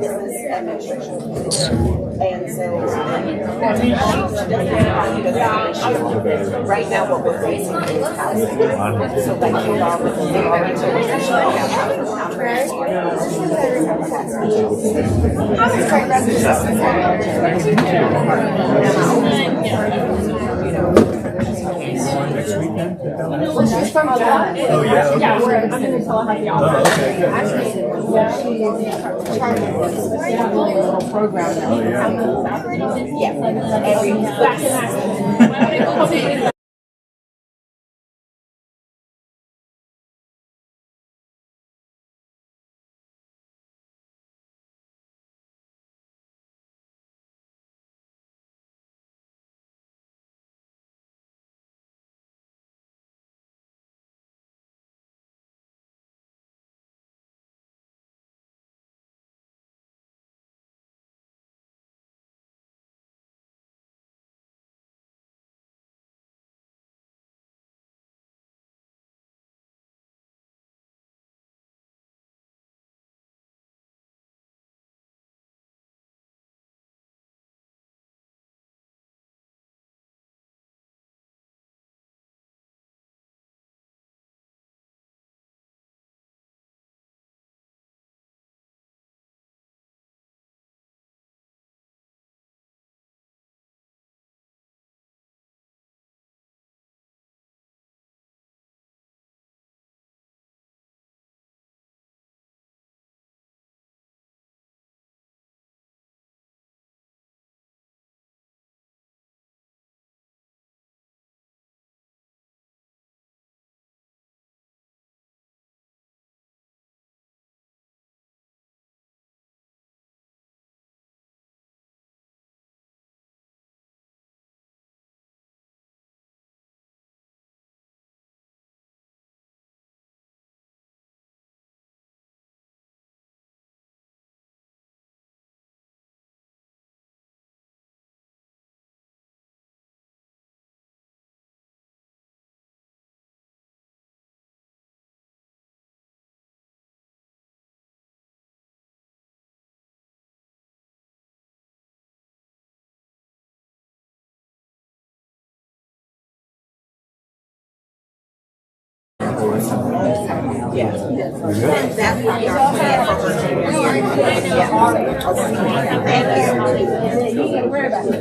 Business administration. And so, right now what we're facing is housing. So like they already told us Next weekend? Oh, yeah, we're I'm going to tell her how the office. Little program. Yeah.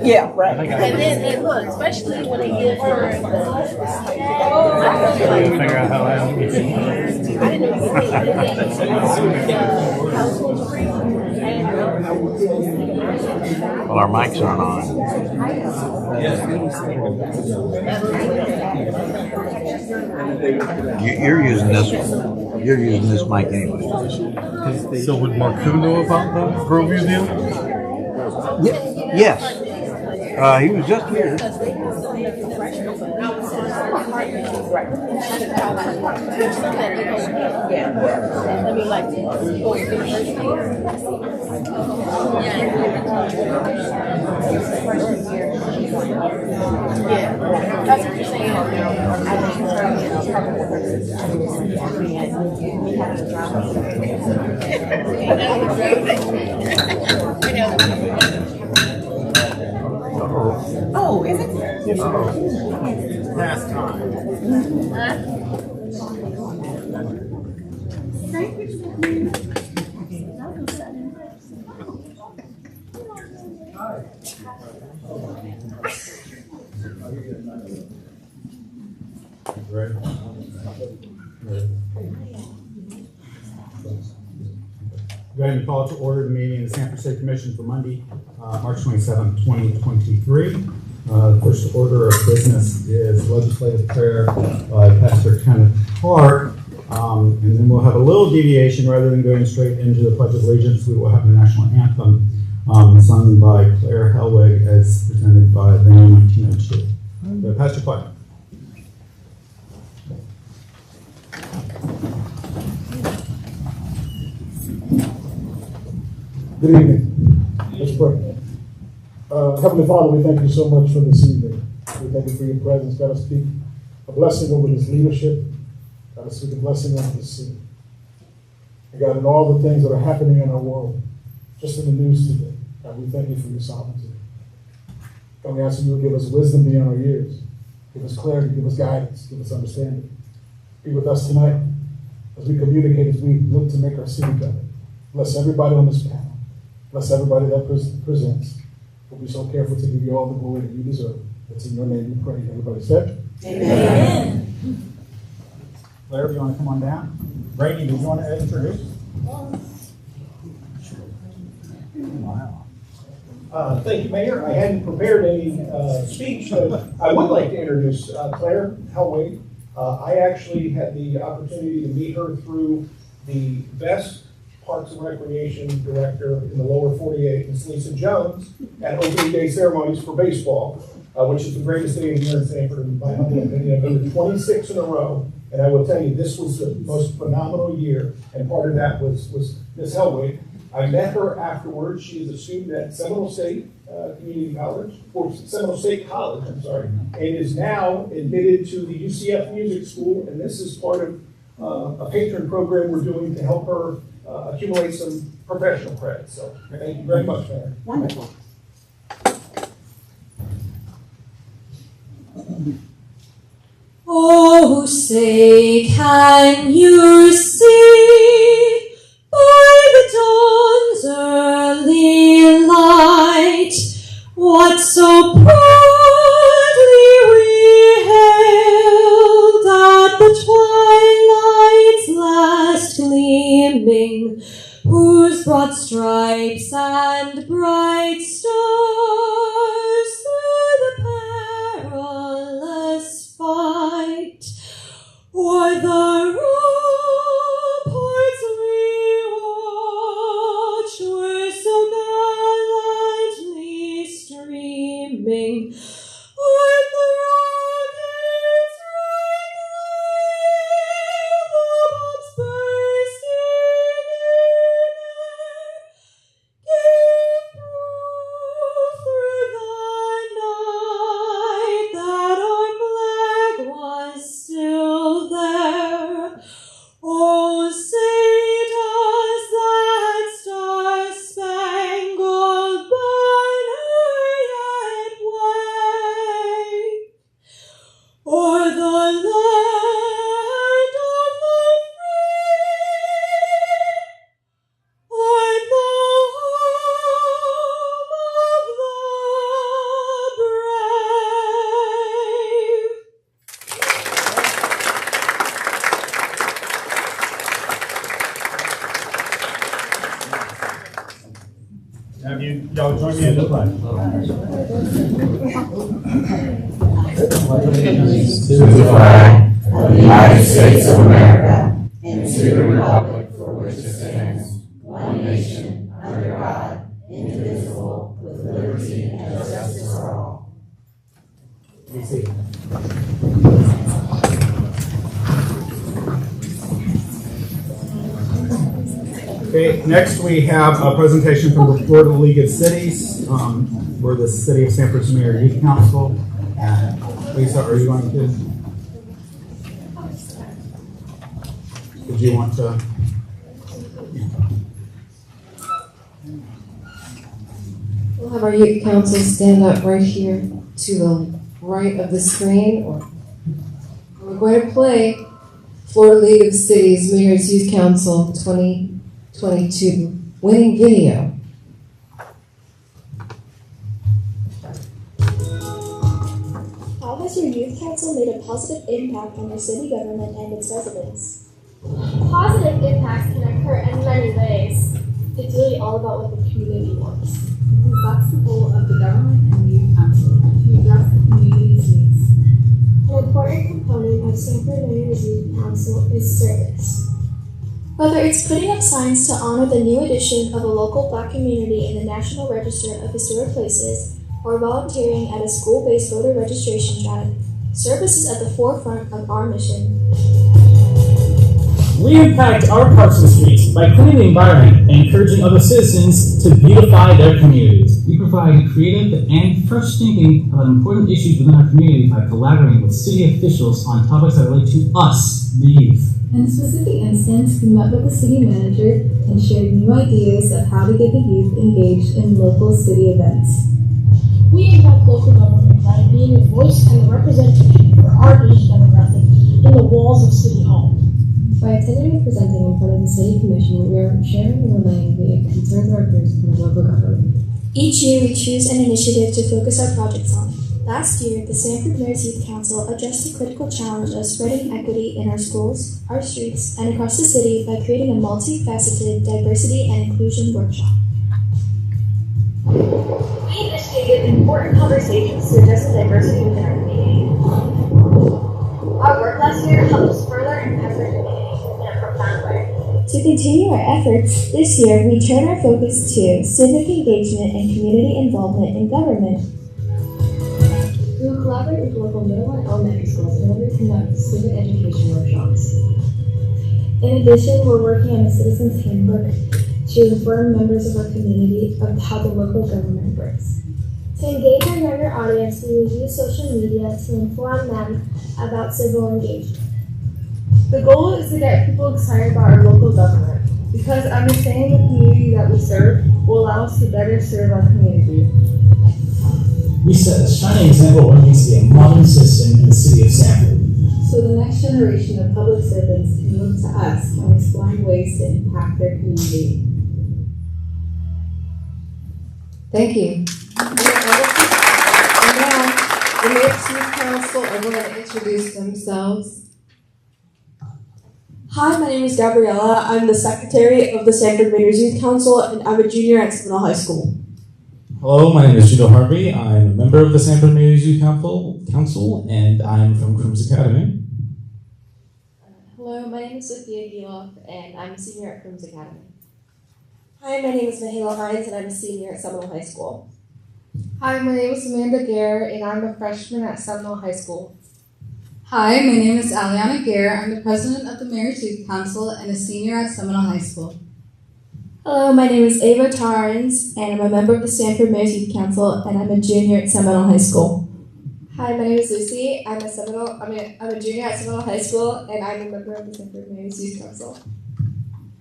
Yeah, right. And then it look, especially when they give her Figure out how I Well, our mics aren't on. You're using this one. You're using this mic anyway. So would Marku know about the Groveview deal? Yes. He was just here. I mean, like, yeah, that's what you're saying. Oh, is it? Last time. Right. Go ahead and call to order the meeting of the Sanford City Commission for Monday, March 27, 2023. The first order of business is legislative prayer by Pastor Kenneth Clark. And then we'll have a little deviation. Rather than going straight into the Pledge of Allegiance, we will have the national anthem sung by Claire Helwig as presented by the 1902. Pastor Clark. Good evening. Let's pray. Heavenly Father, we thank you so much for this evening. We thank you for your presence. God, I speak a blessing over this leadership. God, I speak a blessing over this city. And God, in all the things that are happening in our world, just in the news today, God, we thank you for your sovereignty. God, we ask you to give us wisdom beyond our years. Give us clarity, give us guidance, give us understanding. Be with us tonight as we communicate, as we look to make our city better. Bless everybody on this panel. Bless everybody that presents. We'll be so careful to give you all the glory that you deserve. It's in your name we pray. Everybody said? Amen. Claire, do you want to come on down? Brady, do you want to introduce? Wow. Thank you, Mayor. I hadn't prepared any speech, but I would like to introduce Claire Hellwig. I actually had the opportunity to meet her through the best Parks and Recreation Director in the lower 48, Ms. Lisa Jones, at opening day ceremonies for baseball, which is the greatest day here in Sanford, in my humble opinion. I've been to 26 in a row, and I will tell you, this was the most phenomenal year, and part of that was Ms. Hellwig. I met her afterwards. She is a student at Seminole State Community College, or Seminole State College, I'm sorry, and is now admitted to the UCF Music School, and this is part of a patron program we're doing to help her accumulate some professional credit. So thank you very much, Mayor. Wonderful. Oh, say, can you see by the dawn's early light what so proudly we hailed at the twilight's last gleaming, whose broad stripes and bright stars through the perilous fight o'er the ramparts we watched were so gallantly streaming o'er the rocket's red glare, the bombs bursting in air gave proof through the night that our flag was still there. Oh, say does that star-spangled banner yet wave o'er the land of the free, o'er the home of the brave. Have y'all join me in the pledge? To the flag of the United States of America and to the republic for which it stands, one nation, under God, indivisible, with liberty and justice for all. Be seated. Okay, next we have a presentation from the Florida League of Cities. We're the City of Sanford's Mayor Youth Council. Lisa, are you going to? Did you want to? We'll have our youth council stand up right here to the right of the screen, or we're going to play Florida League of Cities Mayor's Youth Council 2022 winning video. How has your youth council made a positive impact on your city government and its residents? Positive impacts can occur in many ways. It's really all about what the community wants. Because that's the goal of the government and the youth council, to address the community's needs. An important component of Sanford Mayor's Youth Council is service. Whether it's putting up signs to honor the new addition of a local Black community in the National Register of Historic Places, or volunteering at a school-based voter registration drive, service is at the forefront of our mission. We impact our parks and streets by cleaning the environment and encouraging other citizens to beautify their communities. We provide creative and fresh thinking about important issues within our community by collaborating with city officials on topics that relate to us, the youth. In a specific instance, we met with the city manager and shared new ideas of how to get the youth engaged in local city events. We impact local government by being a voice and a representation for our age demographic in the walls of City Hall. By attending and presenting in front of the City Commission, we are sharing and relaying the concerns of our peers from the local government. Each year, we choose an initiative to focus our projects on. Last year, the Sanford Mayor's Youth Council addressed the critical challenge of spreading equity in our schools, our streets, and across the city by creating a multifaceted diversity and inclusion workshop. We initiated important conversations to address the diversity within our community. Our work last year helped us further impact our community in a profound way. To continue our efforts, this year we turn our focus to civic engagement and community involvement in government. We will collaborate with local middle and elementary schools in order to conduct civic education workshops. In addition, we're working on a citizens handbook to inform members of our community of how the local government works. To engage our younger audience, we will use social media to inform them about civil engagement. The goal is to get people excited about our local government, because understanding the community that we serve will allow us to better serve our community. We set a shining example of what it means to be a modern citizen in the city of Sanford. So the next generation of public servants can look to us and exploring ways to impact their community. Thank you. And now, the Mayor's Youth Council are going to introduce themselves. Hi, my name is Gabriella. I'm the secretary of the Sanford Mayor's Youth Council, and I'm a junior at Seminole High School. Hello, my name is Judo Harvey. I'm a member of the Sanford Mayor's Youth Council, and I'm from Crooms Academy. Hello, my name is Sophia Giloff, and I'm a senior at Crooms Academy. Hi, my name is Mahela Hines, and I'm a senior at Seminole High School. Hi, my name is Amanda Gare, and I'm a freshman at Seminole High School. Hi, my name is Aliana Gare. I'm the president of the Mayor's Youth Council and a senior at Seminole High School. Hello, my name is Ava Tarns, and I'm a member of the Sanford Mayor's Youth Council, and I'm a junior at Seminole High School. Hi, my name is Lucy. I'm a junior at Seminole High School, and I'm a member of the Sanford Mayor's Youth Council.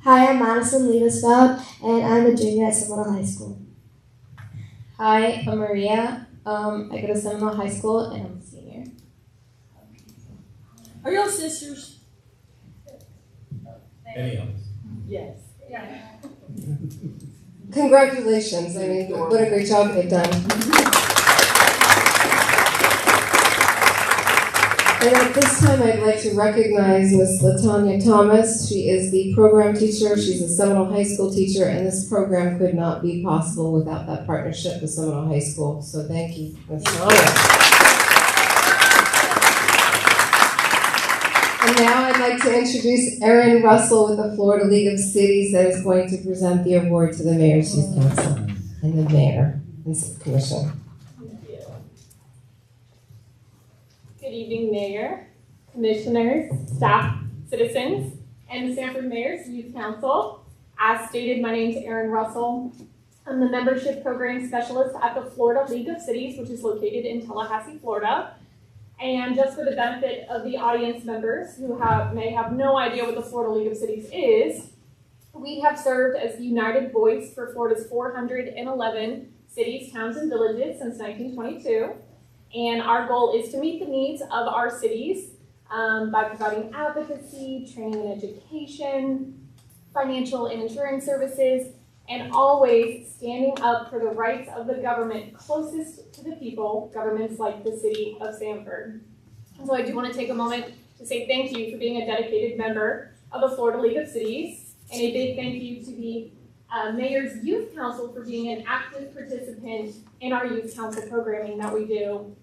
Hi, I'm Madison Levisfeld, and I'm a junior at Seminole High School. Hi, I'm Maria. I go to Seminole High School, and I'm a senior. Are y'all sisters? Any of us? Yes. Yeah. Congratulations. I mean, what a great job they've done. And at this time, I'd like to recognize Ms. LaTanya Thomas. She is the program teacher. She's a Seminole High School teacher, and this program could not be possible without that partnership with Seminole High School. So thank you, Ms. Thomas. And now I'd like to introduce Erin Russell with the Florida League of Cities that is going to present the award to the Mayor's Youth Council and the Mayor and Commission. Good evening, Mayor, Commissioners, staff, citizens, and the Sanford Mayor's Youth Council. As stated, my name is Erin Russell. I'm the Membership Program Specialist at the Florida League of Cities, which is located in Tallahassee, Florida. And just for the benefit of the audience members who may have no idea what the Florida League of Cities is, we have served as the united voice for Florida's 411 cities, towns, and villages since 1922. And our goal is to meet the needs of our cities by providing advocacy, training and education, financial and insurance services, and always standing up for the rights of the government closest to the people, governments like the City of Sanford. So I do want to take a moment to say thank you for being a dedicated member of the Florida League of Cities, and a big thank you to the Mayor's Youth Council for being an active participant in our Youth Council programming that we do.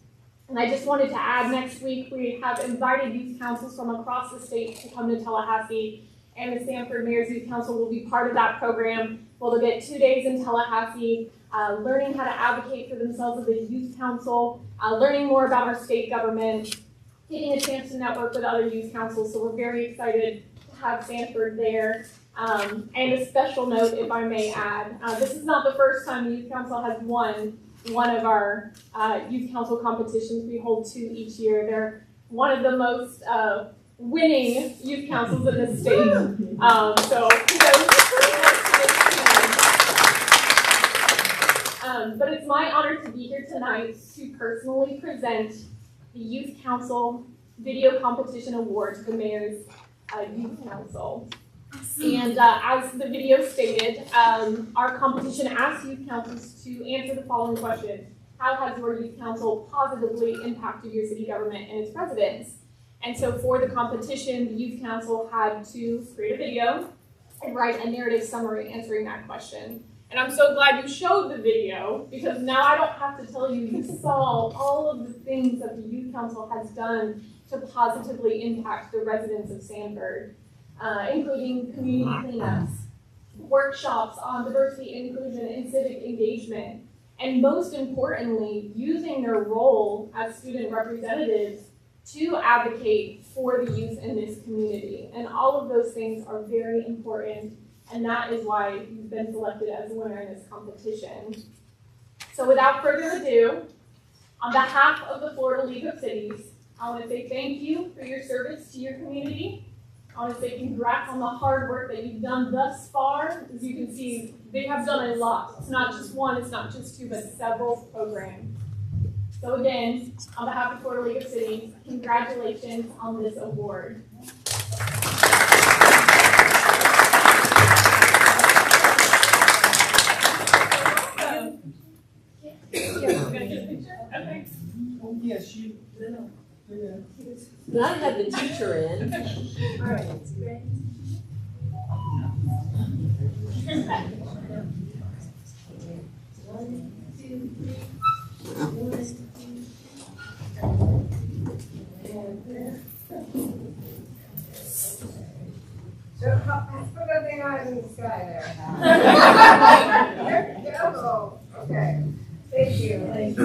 And I just wanted to add, next week we have invited youth councils from across the state to come to Tallahassee, and the Sanford Mayor's Youth Council will be part of that program. We'll get 2 days in Tallahassee, learning how to advocate for themselves as a youth council, learning more about our state government, getting a chance to network with other youth councils. So we're very excited to have Sanford there. And a special note, if I may add, this is not the first time the Youth Council has won one of our Youth Council competitions. We hold 2 each year. They're one of the most winning Youth Councils in the state. So kudos. But it's my honor to be here tonight to personally present the Youth Council Video Competition Award to the Mayor's Youth Council. And as the video stated, our competition asks youth councils to answer the following question. How has your youth council positively impacted your city government and its residents? And so for the competition, the youth council had to create a video and write a narrative summary answering that question. And I'm so glad you showed the video, because now I don't have to tell you, you saw all of the things that the youth council has done to positively impact the residents of Sanford. Including community cleanups, workshops on diversity, inclusion, and civic engagement, and most importantly, using their role as student representatives to advocate for the youth in this community. And all of those things are very important, and that is why you've been selected as the winner in this competition. So without further ado, on behalf of the Florida League of Cities, I want to say thank you for your service to your community. I want to say congrats on the hard work that you've done thus far. As you can see, they have done a lot. It's not just one, it's not just 2, but several programs. So again, on behalf of Florida League of Cities, congratulations on this award. We're gonna get a picture? Okay. Oh, yes, you. I had the teacher in. All right. Ready? One, two, three. So put that thing out in the sky there. There we go. Okay. Thank you. Thank you.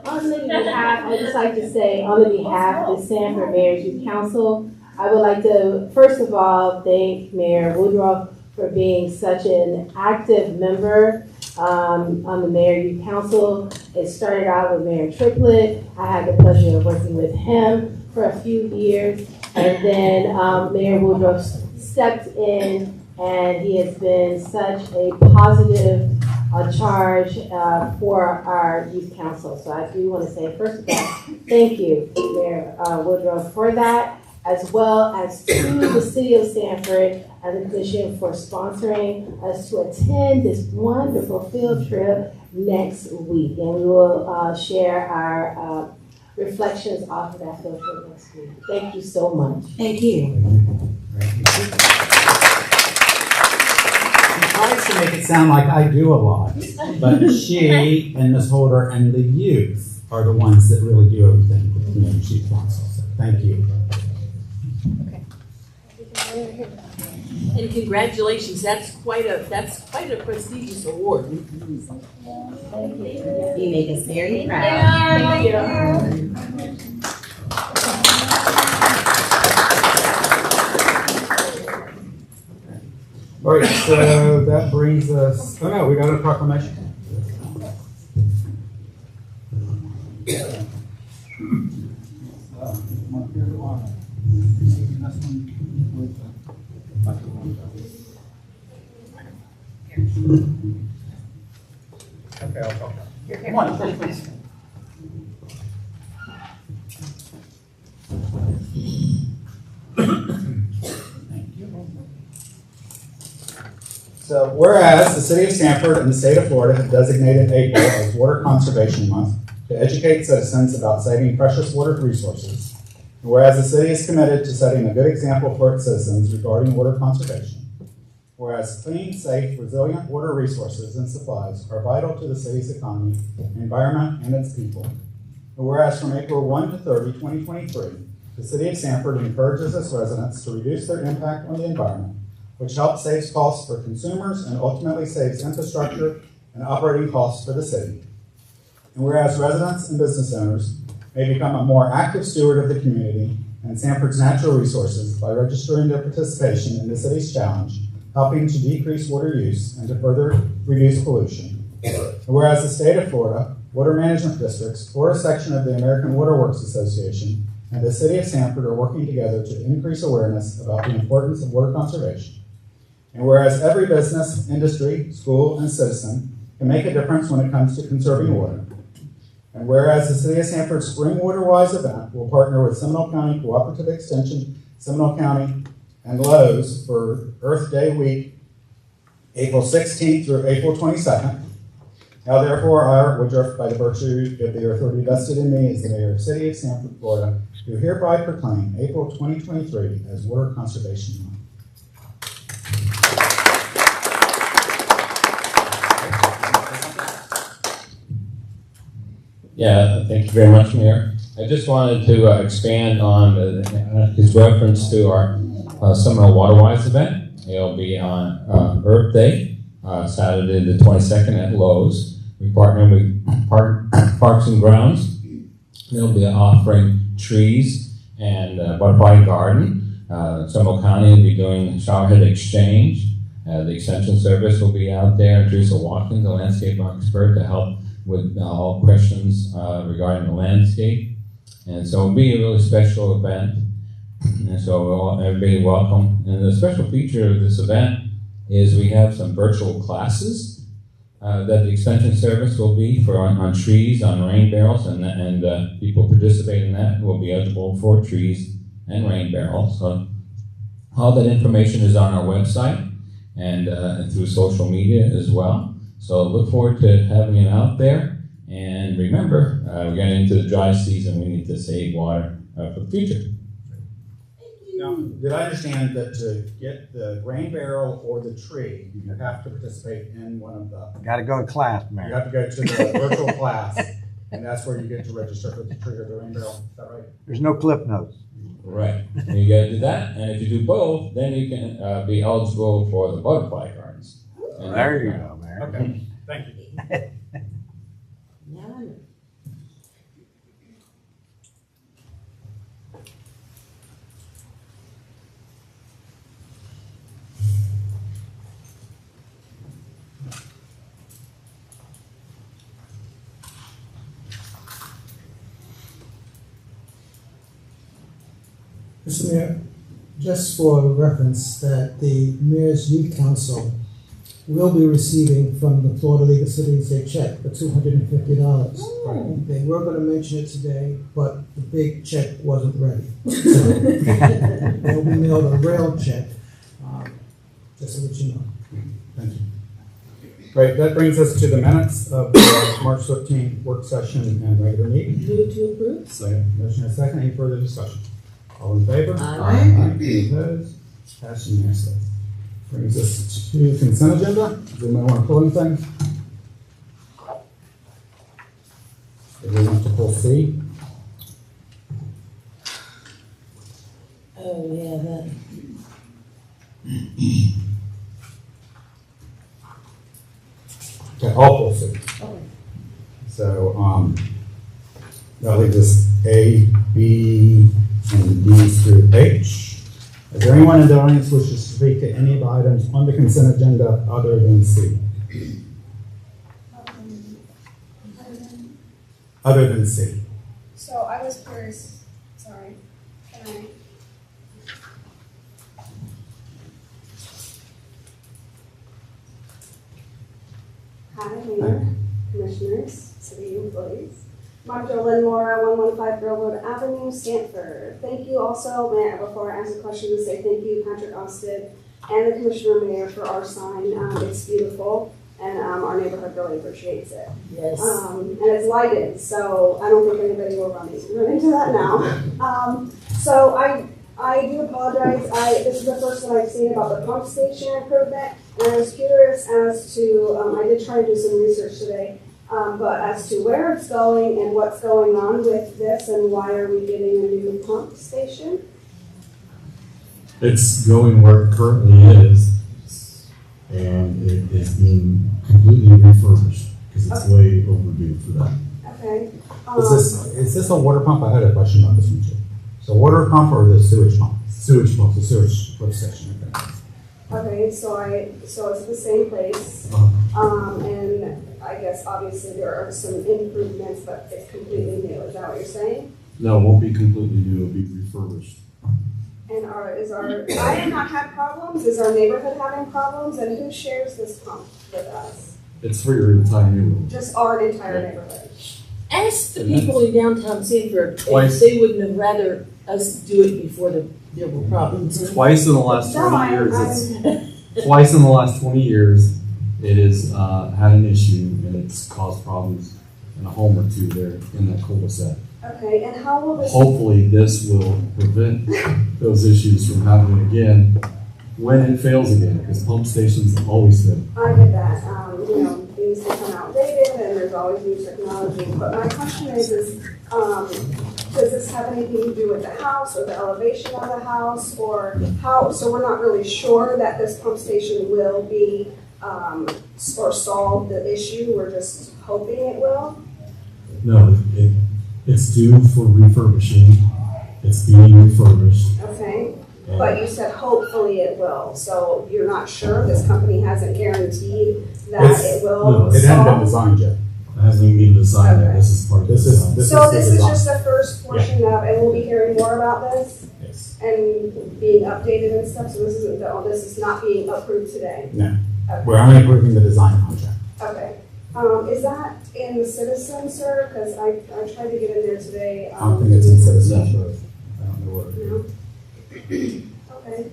On the behalf, I'd just like to say, on the behalf of the Sanford Mayor's Youth Council, I would like to, first of all, thank Mayor Woodruff for being such an active member on the Mayor Youth Council. It started out with Mayor Triplett. I had the pleasure of working with him for a few years, and then Mayor Woodruff stepped in, and he has been such a positive charge for our youth council. So I do want to say, first of all, thank you, Mayor Woodruff, for that, as well as to the City of Sanford and the Commission for sponsoring us to attend this wonderful field trip next week. And we will share our reflections off of that field trip next week. Thank you so much. Thank you. I like to make it sound like I do a lot, but she and Ms. Holder and the youth are the ones that really do everything with the Community Youth Council. So thank you. And congratulations, that's quite a prestigious award. You make us very proud. Thank you. All right, so that brings us, oh no, we got a proclamation. Okay, I'll talk. Come on, please. So whereas the City of Sanford and the State of Florida have designated April as Water Conservation Month to educate citizens about saving precious water resources, and whereas the city is committed to setting a good example for its citizens regarding water conservation, whereas clean, safe, resilient water resources and supplies are vital to the city's economy, environment, and its people, and whereas from April 1 to 30, 2023, the City of Sanford encourages its residents to reduce their impact on the environment, which helps save costs for consumers and ultimately saves infrastructure and operating costs for the city. And whereas residents and business owners may become a more active steward of the community and Sanford's natural resources by registering their participation in the city's challenge, helping to decrease water use and to further reduce pollution. And whereas the state of Florida, Water Management Districts, Florida section of the American Water Works Association, and the City of Sanford are working together to increase awareness about the importance of water conservation. And whereas every business, industry, school, and citizen can make a difference when it comes to conserving water. And whereas the City of Sanford Spring Water Wise event will partner with Seminole County Cooperative Extension, Seminole County, and Lowe's for Earth Day week, April 16th through April 22nd. Now therefore, I, Woodruff, by the virtue of the authority vested in me as the Mayor of the City of Sanford, Florida, do hereby proclaim April 2023 as Water Conservation Month. Yeah, thank you very much, Mayor. I just wanted to expand on his reference to our Seminole Waterwise event. It'll be on Earth Day, Saturday the 22nd at Lowe's. We partner with Parks and Grounds. They'll be offering trees and butterfly garden. Seminole County will be doing showerhead exchange. The Extension Service will be out there, and Teresa Watkins, the landscape expert, to help with all questions regarding the landscape. And so it'll be a really special event. And so everybody welcome. And the special feature of this event is we have some virtual classes that the Extension Service will be for on trees, on rain barrels, and people participate in that will be eligible for trees and rain barrels. So all that information is on our website and through social media as well. So look forward to having you out there. And remember, we're getting into the dry season. We need to save water for the future. Now, did I understand that to get the rain barrel or the tree, you have to participate in one of the... Got to go to class, man. You have to go to the virtual class, and that's where you get to register for the tree or the rain barrel. Is that right? There's no cliff notes. Right. And you got to do that. And if you do both, then you can be eligible for the butterfly gardens. And there you go, man. Okay. Thank you. Mr. Mayor, just for reference, that the Mayor's Youth Council will be receiving from the Florida League of Cities a check for $250. They were going to mention it today, but the big check wasn't ready. So they'll be mailed a rail check, just so that you know. Thank you. Great, that brings us to the minutes of the March 15th work session and regular meeting. Move to approve. Second. Motion and second. Any further discussion? All in favor? Aye. Any opposed? Passed unanimously. Brings us to consent agenda. Does anyone want to pull anything? If we want to pull C. Oh, yeah, that. Okay, all pull C. Okay. So, that leaves us A, B, and D through H. Is there anyone in the audience who wishes to speak to any of the items on the consent agenda other than C? Other than C. So I was curious, sorry, can I? Hi, Mayor, Commissioners, City employees. Marjorie Linmore, 115 Grove Avenue, Sanford. Thank you also, Mayor, before I ask a question, to say thank you, Patrick Osted, and the Commissioner Mayor, for our sign. It's beautiful, and our neighborhood really appreciates it. Yes. And it's lighted, so I don't think anybody will run into that now. So I do apologize. This is the first one I've seen about the pump station improvement, and I was curious as to, I did try to do some research today, but as to where it's going and what's going on with this and why are we getting a new pump station? It's going where it currently is, and it is being completely refurbished because it's way overdue for that. Okay. Is this a water pump? I had a question about this one too. The water pump or the sewage pump? Sewage pump. The sewage lift station, okay. Okay, so it's the same place, and I guess obviously there are some improvements, but it's completely new, is that what you're saying? No, it won't be completely new, it'll be refurbished. And I have not had problems, is our neighborhood having problems, and who shares this pump with us? It's for your entire neighborhood. Just our entire neighborhood? Ask the people in downtown Sanford Twice. if they wouldn't have rather us do it before there were problems. Twice in the last No, 20 years, twice in the last 20 years, it has had an issue and it's caused problems in a home or two there in that cul-de-sac. Okay, and how will this? Hopefully, this will prevent those issues from happening again when it fails again, because pump stations always fail. I get that, things become outdated and there's always new technology, but my question is does this have anything to do with the house or the elevation of the house or how, so we're not really sure that this pump station will be, or solve the issue, we're just hoping it will? No, it's due for refurbishing. It's being refurbished. Okay, but you said hopefully it will, so you're not sure, this company hasn't guaranteed that it will No, It hadn't been solve? designed yet. It hasn't even been designed yet. This is part of the design. So this is just the first portion of, and we'll be hearing more about this? Yes. And being updated and stuff, so this is not being approved today? No. Okay. We're only approving the design contract. Okay. Is that in the Citizen, sir? Because I tried to get in there today. I don't think it's in citizens, but I don't know where. No? Okay.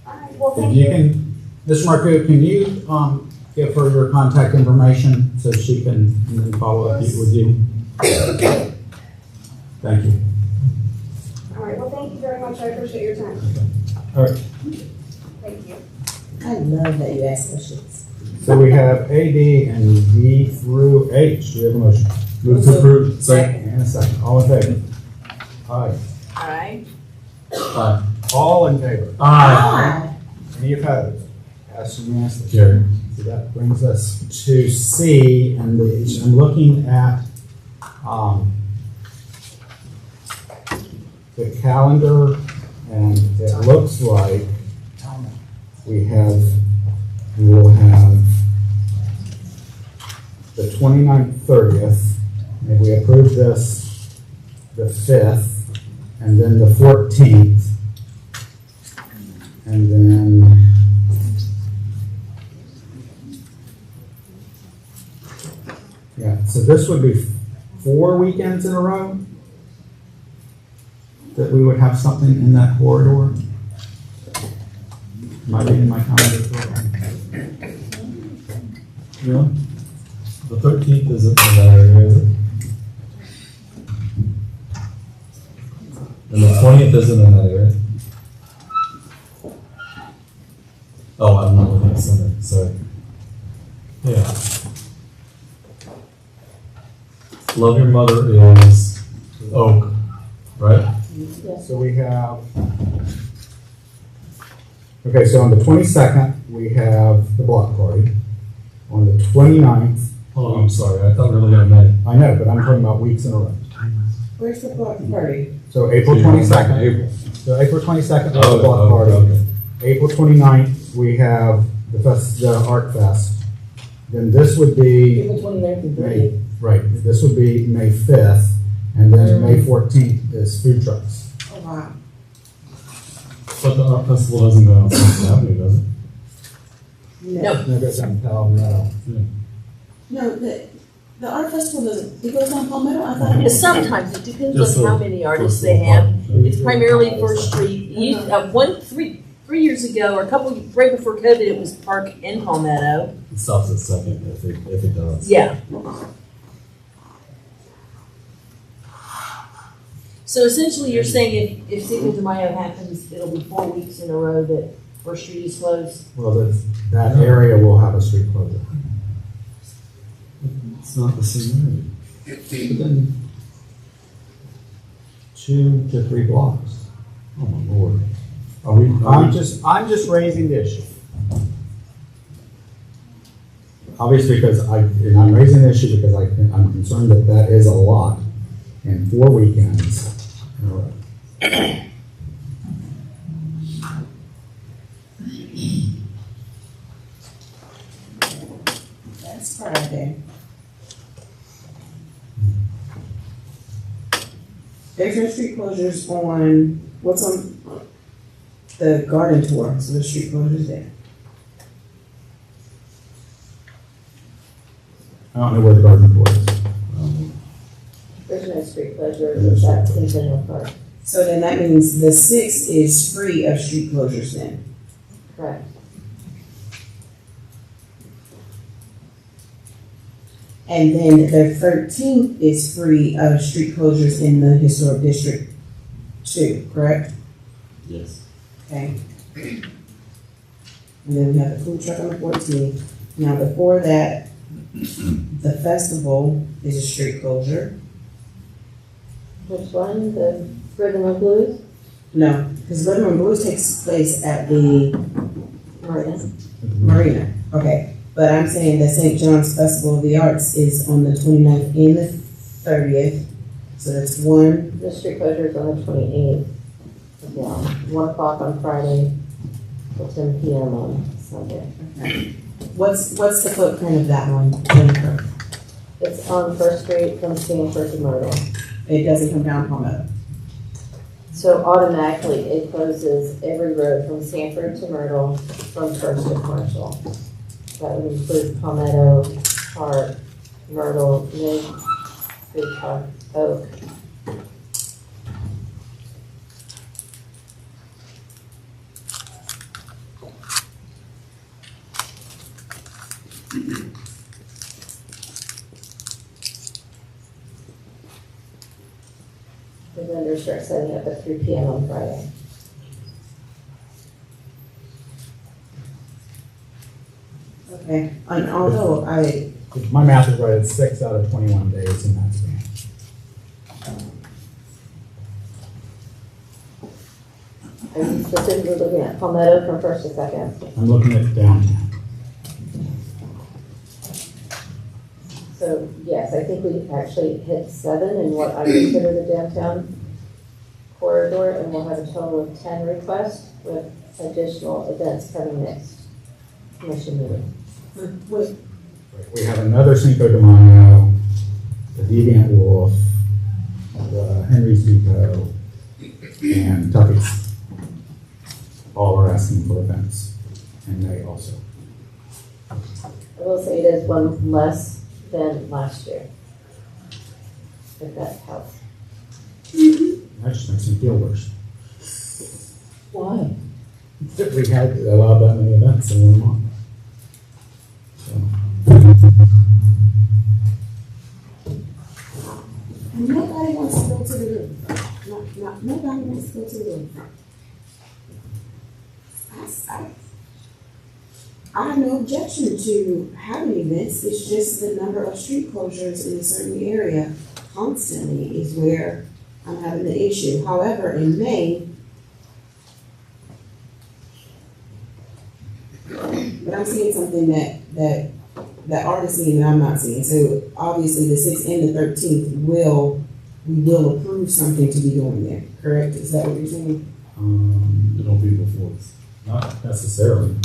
All right, well, If thank you you. can, Ms. Marcoux, can you give her your contact information so she can and then follow up with you? Thank you. All right, well, thank you very much. I appreciate your time. All right. Thank you. I love that you ask questions. So we have A, D, and D through H. Do we have a motion? Move to approve. Second. And a second. All in favor? Aye. Aye. Aye. All in favor? Aye. Any opposed? Passed unanimously. Carry. So that brings us to C, and I'm looking at the calendar, and it looks like we will have the 29th, 30th, if we approve this, the 5th, and then the 14th, and then yeah, so this would be 4 weekends in a row that we would have something in that corridor. Am I reading my calendar correctly? Yeah. The 13th isn't in that area, is it? And the 20th isn't in that area. Oh, I'm not looking at Sunday, sorry. Yeah. Love Your Mother is Oak, right? So we have, okay, so on the 22nd, we have the block party. On the 29th. Oh, I'm sorry, I thought we were looking at May. I know, but I'm talking about weeks in a row. Where's the block party? So April So you're going back 22nd. to April. So April 22nd, we have the block party. Okay. April 29th, we have the Art Fest. Then this would be April 29th and May, 30th. right, this would be May 5th, and then May 14th is food trucks. Oh, wow. But the art festival doesn't go on Sunset Avenue, does it? No. That goes down Palmetto. No, the art festival doesn't, it goes on Palmetto? I thought it Yeah, was. sometimes it depends Just on how so- many artists just they so have. fun. It's primarily First Street. Three years ago, or a couple, right before COVID, it was Park and Palmetto. It stops at second if it does. Yeah. So essentially, you're saying if Cinco de Mayo happens, it'll be 4 weeks in a row that First Street is closed? Well, that area will have a street closure. It's not the same But then 2 to 3 blocks. area. Oh my lord. I'm just raising the issue. Obviously, because I'm raising the issue because I'm concerned that is a lot in 4 weekends in a row. That's Friday. There's no street closures on, what's on the garden tour, so the street closures there. I don't know where the garden tour is. There's no street closures at Centennial Park. So then that means the 6th is free of street closures then. Correct. And then the 13th is free of street closures in the historic district 2, correct? Yes. Okay. And then we have the food truck on the 14th. Now before that, the festival is a street closure. Which one? The Rhythm and Blues? No, because Rhythm and Blues takes place at the Marina. Marina. Okay. But I'm saying the St. John's Festival of the Arts is on the 29th and the 30th. So that's one. The street closure is on the 28th. Yeah, 1 o'clock on Friday till 10 p.m. on Sunday. Okay. What's the footprint of that one, Jennifer? It's on First Street from Sanford to Myrtle. It doesn't come down Palmetto. So automatically it closes every road from Sanford to Myrtle from First to Commercial. That would include Palmetto, Park, Myrtle, Mid, Food Truck, Oak. The vendors start setting up at 3 p.m. on Friday. Okay, and although If my math is right, it's 6 out of 21 days in that span. Are you specifically looking at Palmetto from 1st to 2nd? I'm looking at downtown. So yes, I think we actually hit 7 in what I consider the downtown corridor, and we'll have a total of 10 requests with additional events coming next commission meeting. We have another Cinco de Mayo, the Deviant Wolf, the Henry's Depot, and Tucky's. All are asking for events, and they also. I will say it is one less than last year, if that helps. That just makes me feel worse. Why? We had allowed that many events in 1 month. So. And nobody wants to go to the roof. Nobody wants to go to the roof. I have no objection to having events. It's just the number of street closures in a certain area constantly is where I'm having the issue. However, in May, but I'm seeing something that Art is seeing that I'm not seeing. So obviously the 6th and the 13th we will approve something to be going there, correct? Is that what you're saying? It'll be before. Not necessarily.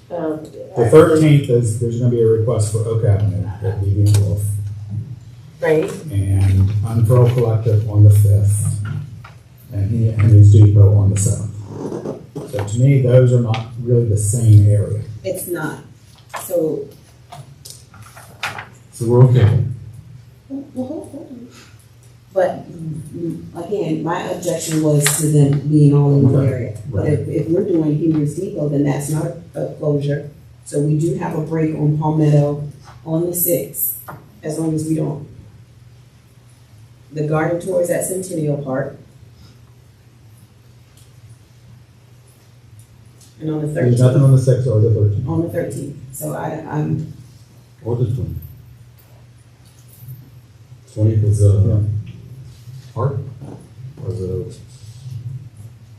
The 13th is, there's gonna be a request for Oak Avenue at Deviant Wolf. Right. And Unfurl Collective on the 5th, and Henry's Depot on the 7th. So to me, those are not really the same area. It's not. So we're okay. But again, my objection was to them being all in one area. But if we're doing Henry's Depot, then that's not a closure. So we do have a break on Palmetto on the 6th, as long as we don't. The garden tour is at Centennial Park. And on the 13th. There's nothing on the 6th or the 13th. On the 13th. So I'm. Or the 20th. 20th is Park? Or is it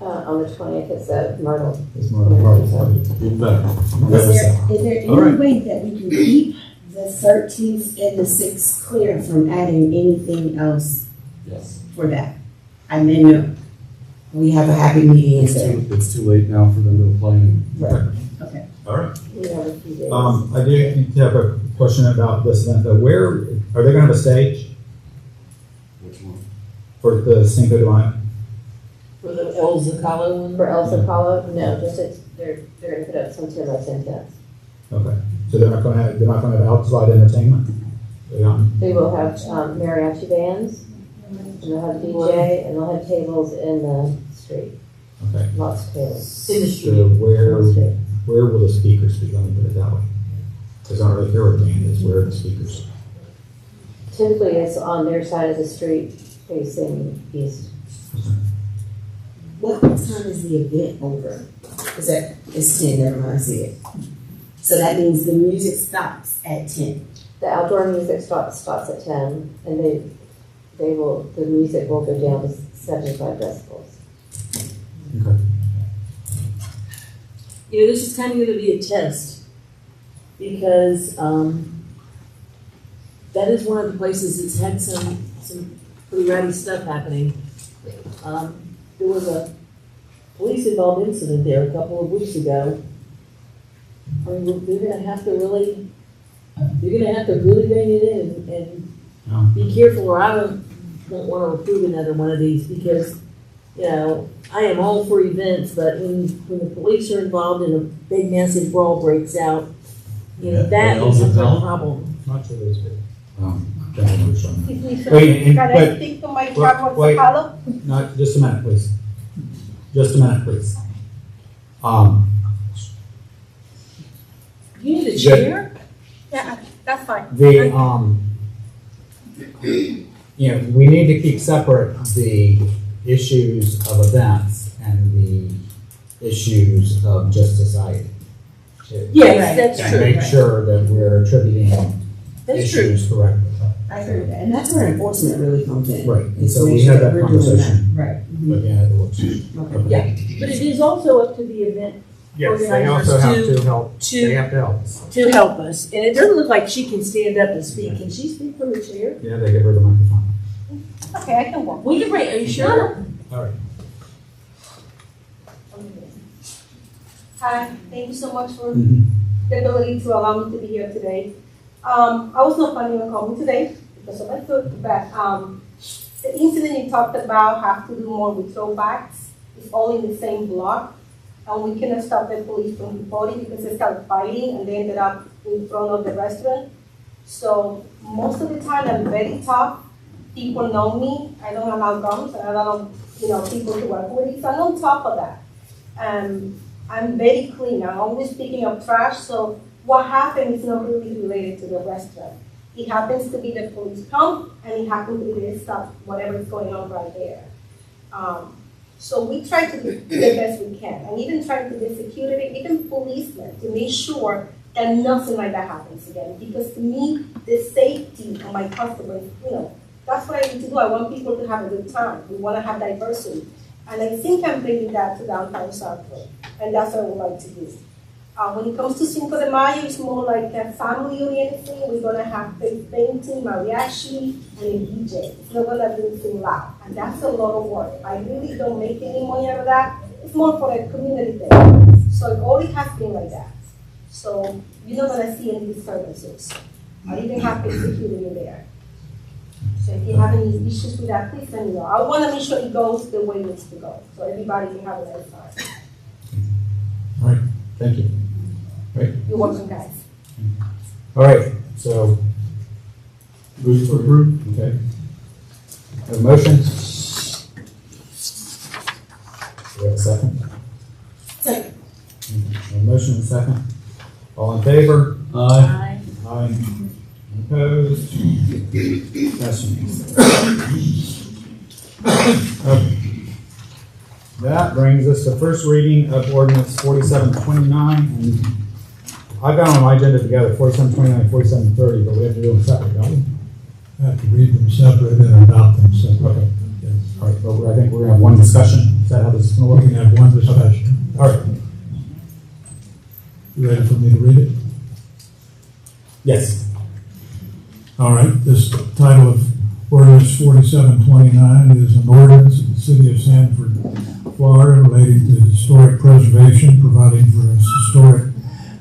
on the 20th, it's at Myrtle. It's Myrtle Park. even better? Is there any All right. way that we can keep the 13th and the 6th clear from adding anything else Yes. for that? And then we have a happy meeting instead. It's too late now for them to apply. Right. Okay. All right. We have a few days. I do have a question about this event, though. Where, are they gonna have a stage Which one? for the Cinco de Mayo? For the El Zocalo one? For El Zocalo, no, just they're gonna put up some 10 by 10 tents. Okay, so they're not gonna have outside entertainment? They will have mariachi bands, and they'll have DJ, and they'll have tables in the street. Okay. Lots of tables. In the So street. where will the speakers be? Let me put it that way. Because I don't really care what the band is, where are the speakers? Typically, it's on their side of the street facing east. What time is the event over? It's 10, never mind, I see it. So that means the music stops at 10. The outdoor music stops at 10, and the music will go down to 75 decibels. Okay. You know, this is kind of going to be a test because that is one of the places that's had some pretty rowdy stuff happening. There was a police involved incident there a couple of weeks ago. I mean, you're going to have to really rein it in and be careful, or I don't want to approve another one of these because, you know, I am all for events, but when the police are involved and a big massive brawl breaks out, you know, that is a problem. Not sure those people. I think the mic drop was Apollo. No, just a minute, please. Just a minute, please. You need a chair? Yeah, that's fine. You know, we need to keep separate the issues of events and the issues of just society. Yes, that's and true. make sure that we're attributing issues correctly. I agree with that. And that's where enforcement really comes in. Right, and Is so to we make sure had that we're doing conversation. Right. Looking at the worksheet. Okay. Yeah, but it is also up to the event Yes, they also have to help. They have to help us. to help us. And it doesn't look like she can stand up and speak. Can she speak from the chair? Yeah, they give her the microphone. Okay, I can walk. We can bring, are you sure? All right. Hi, thank you so much for the ability to allow me to be here today. I was not planning on coming today because of my foot, but the incident you talked about have to do more with throwbacks. It's all in the same block. And we cannot stop the police from reporting because they started fighting and they ended up in front of the restaurant. So most of the time I'm very tough. People know me. I don't allow guns and I don't allow people to work with it. So I'm on top of that. I'm very clean. I'm always picking up trash. So what happened is not really related to the restaurant. It happens to be the police pump and it happens to be the stuff, whatever is going on right there. So we try to do the best we can, and even trying to get security, even policemen, to make sure that nothing like that happens again. Because to me, the safety of my customers, that's what I need to do. I want people to have a good time. We want to have diversity. And I think I'm bringing that to downtown Sanford, and that's what I would like to do. When it comes to Cinco de Mayo, it's more like a family-oriented thing. We're going to have face painting, mariachi, and a DJ. It's not going to be anything loud, and that's a lot of work. I really don't make any money out of that. It's more for a community thing. So it always has been like that. So you're not going to see any disturbances. I even have big security in there. So if you have any issues with that, please let me know. I want to make sure it goes the way it needs to go, so everybody can have a nice time. All right, thank you. Right. You're welcome, guys. All right, so move to approve. Okay. Have a motion? Do we have a second? Second. A motion and a second. All in favor? Aye. Aye. Opposed? That's unanimous. Okay. That brings us to first reading of ordinance 4729, and I've got on my agenda together 4729, 4730, but we have to do them separate, don't we? Have to read them separate and adopt them separate. Okay. Yes. All right, but I think we're gonna have one discussion. Is that how this is gonna work? We can have one discussion. All right. You ready for me to read it? Yes. All right, this title of Ordinance 4729 is an ordinance of the City of Sanford, Florida relating to historic preservation, providing for a historic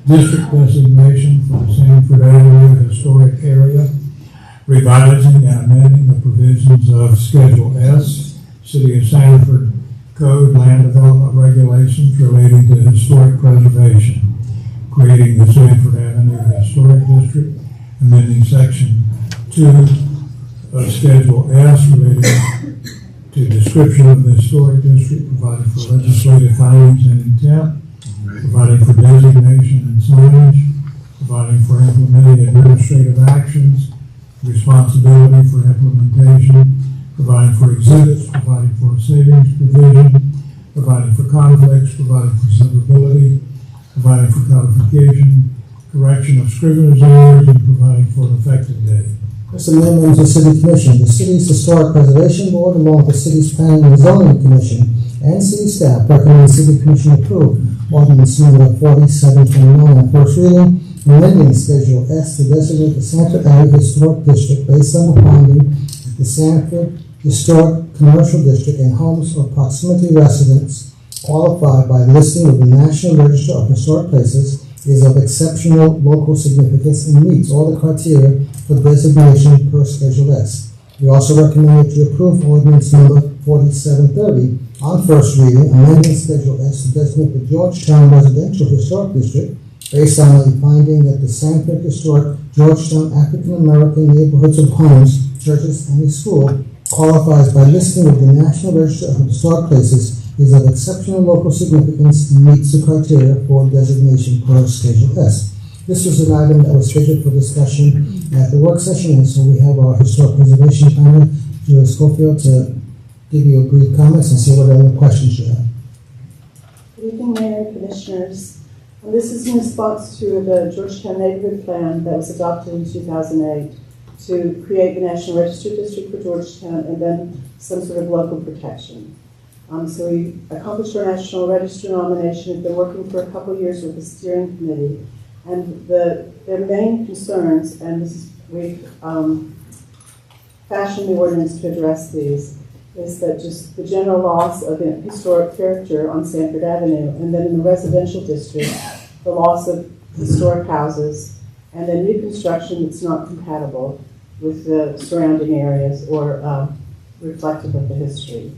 district designation for the Sanford Avenue Historic Area, revising and amending the provisions of Schedule S, City of Sanford Code Land Development Regulations relating to historic preservation, creating the Sanford Avenue Historic District, amending Section 2 of Schedule S relating to description of the historic district, providing for legislative findings and intent, providing for designation and signage, providing for implementing administrative actions, responsibility for implementation, providing for exhibits, providing for a savings provision, providing for conflicts, providing for severability, providing for codification, correction of scrivener's errors, and providing for an effective date. This amendment to the City Commission. The City's Historic Preservation Board, along with the City's Planning and Zoning Commission and City staff, recommend the City Commission approve ordinance number 4729 on first reading, amending Schedule S to designate the Sanford Area Historic District based on the finding that the Sanford Historic Commercial District and homes or proximity residents qualified by listing with the National Register of Historic Places is of exceptional local significance and meets all the criteria for designation per Schedule S. We also recommend that you approve ordinance number 4730 on first reading, amending Schedule S to designate the Georgetown Residential Historic District based on the finding that the Sanford Historic Georgetown African American neighborhoods of homes, churches, and a school qualifies by listing with the National Register of Historic Places is of exceptional local significance and meets the criteria for designation per Schedule S. This was an item that was scheduled for discussion at the work session, and so we have our historic preservation panel, Julie Schofield, to give you a brief comments and see what other questions you have. Good evening, Mayor and Commissioners. This is in response to the Georgetown Neighborhood Plan that was adopted in 2008 to create the National Register District for Georgetown and then some sort of local protection. So we accomplished our National Register nomination and been working for a couple of years with the steering committee. And their main concerns, and this is, we've fashioned the ordinance to address these, is that just the general loss of historic character on Sanford Avenue, and then in the residential district, the loss of historic houses, and then new construction that's not compatible with the surrounding areas or reflective of the history.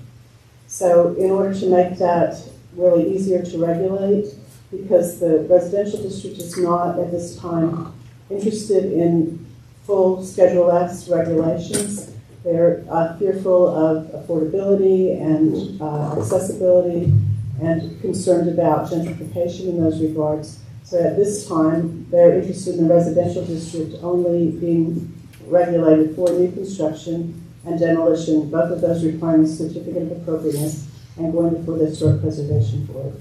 So in order to make that really easier to regulate, because the residential district is not at this time interested in full Schedule S regulations. They're fearful of affordability and accessibility and concerned about gentrification in those regards. So at this time, they're interested in the residential district only being regulated for new construction and demolition, both of those requiring a certificate of appropriateness and going before the Historic Preservation Board.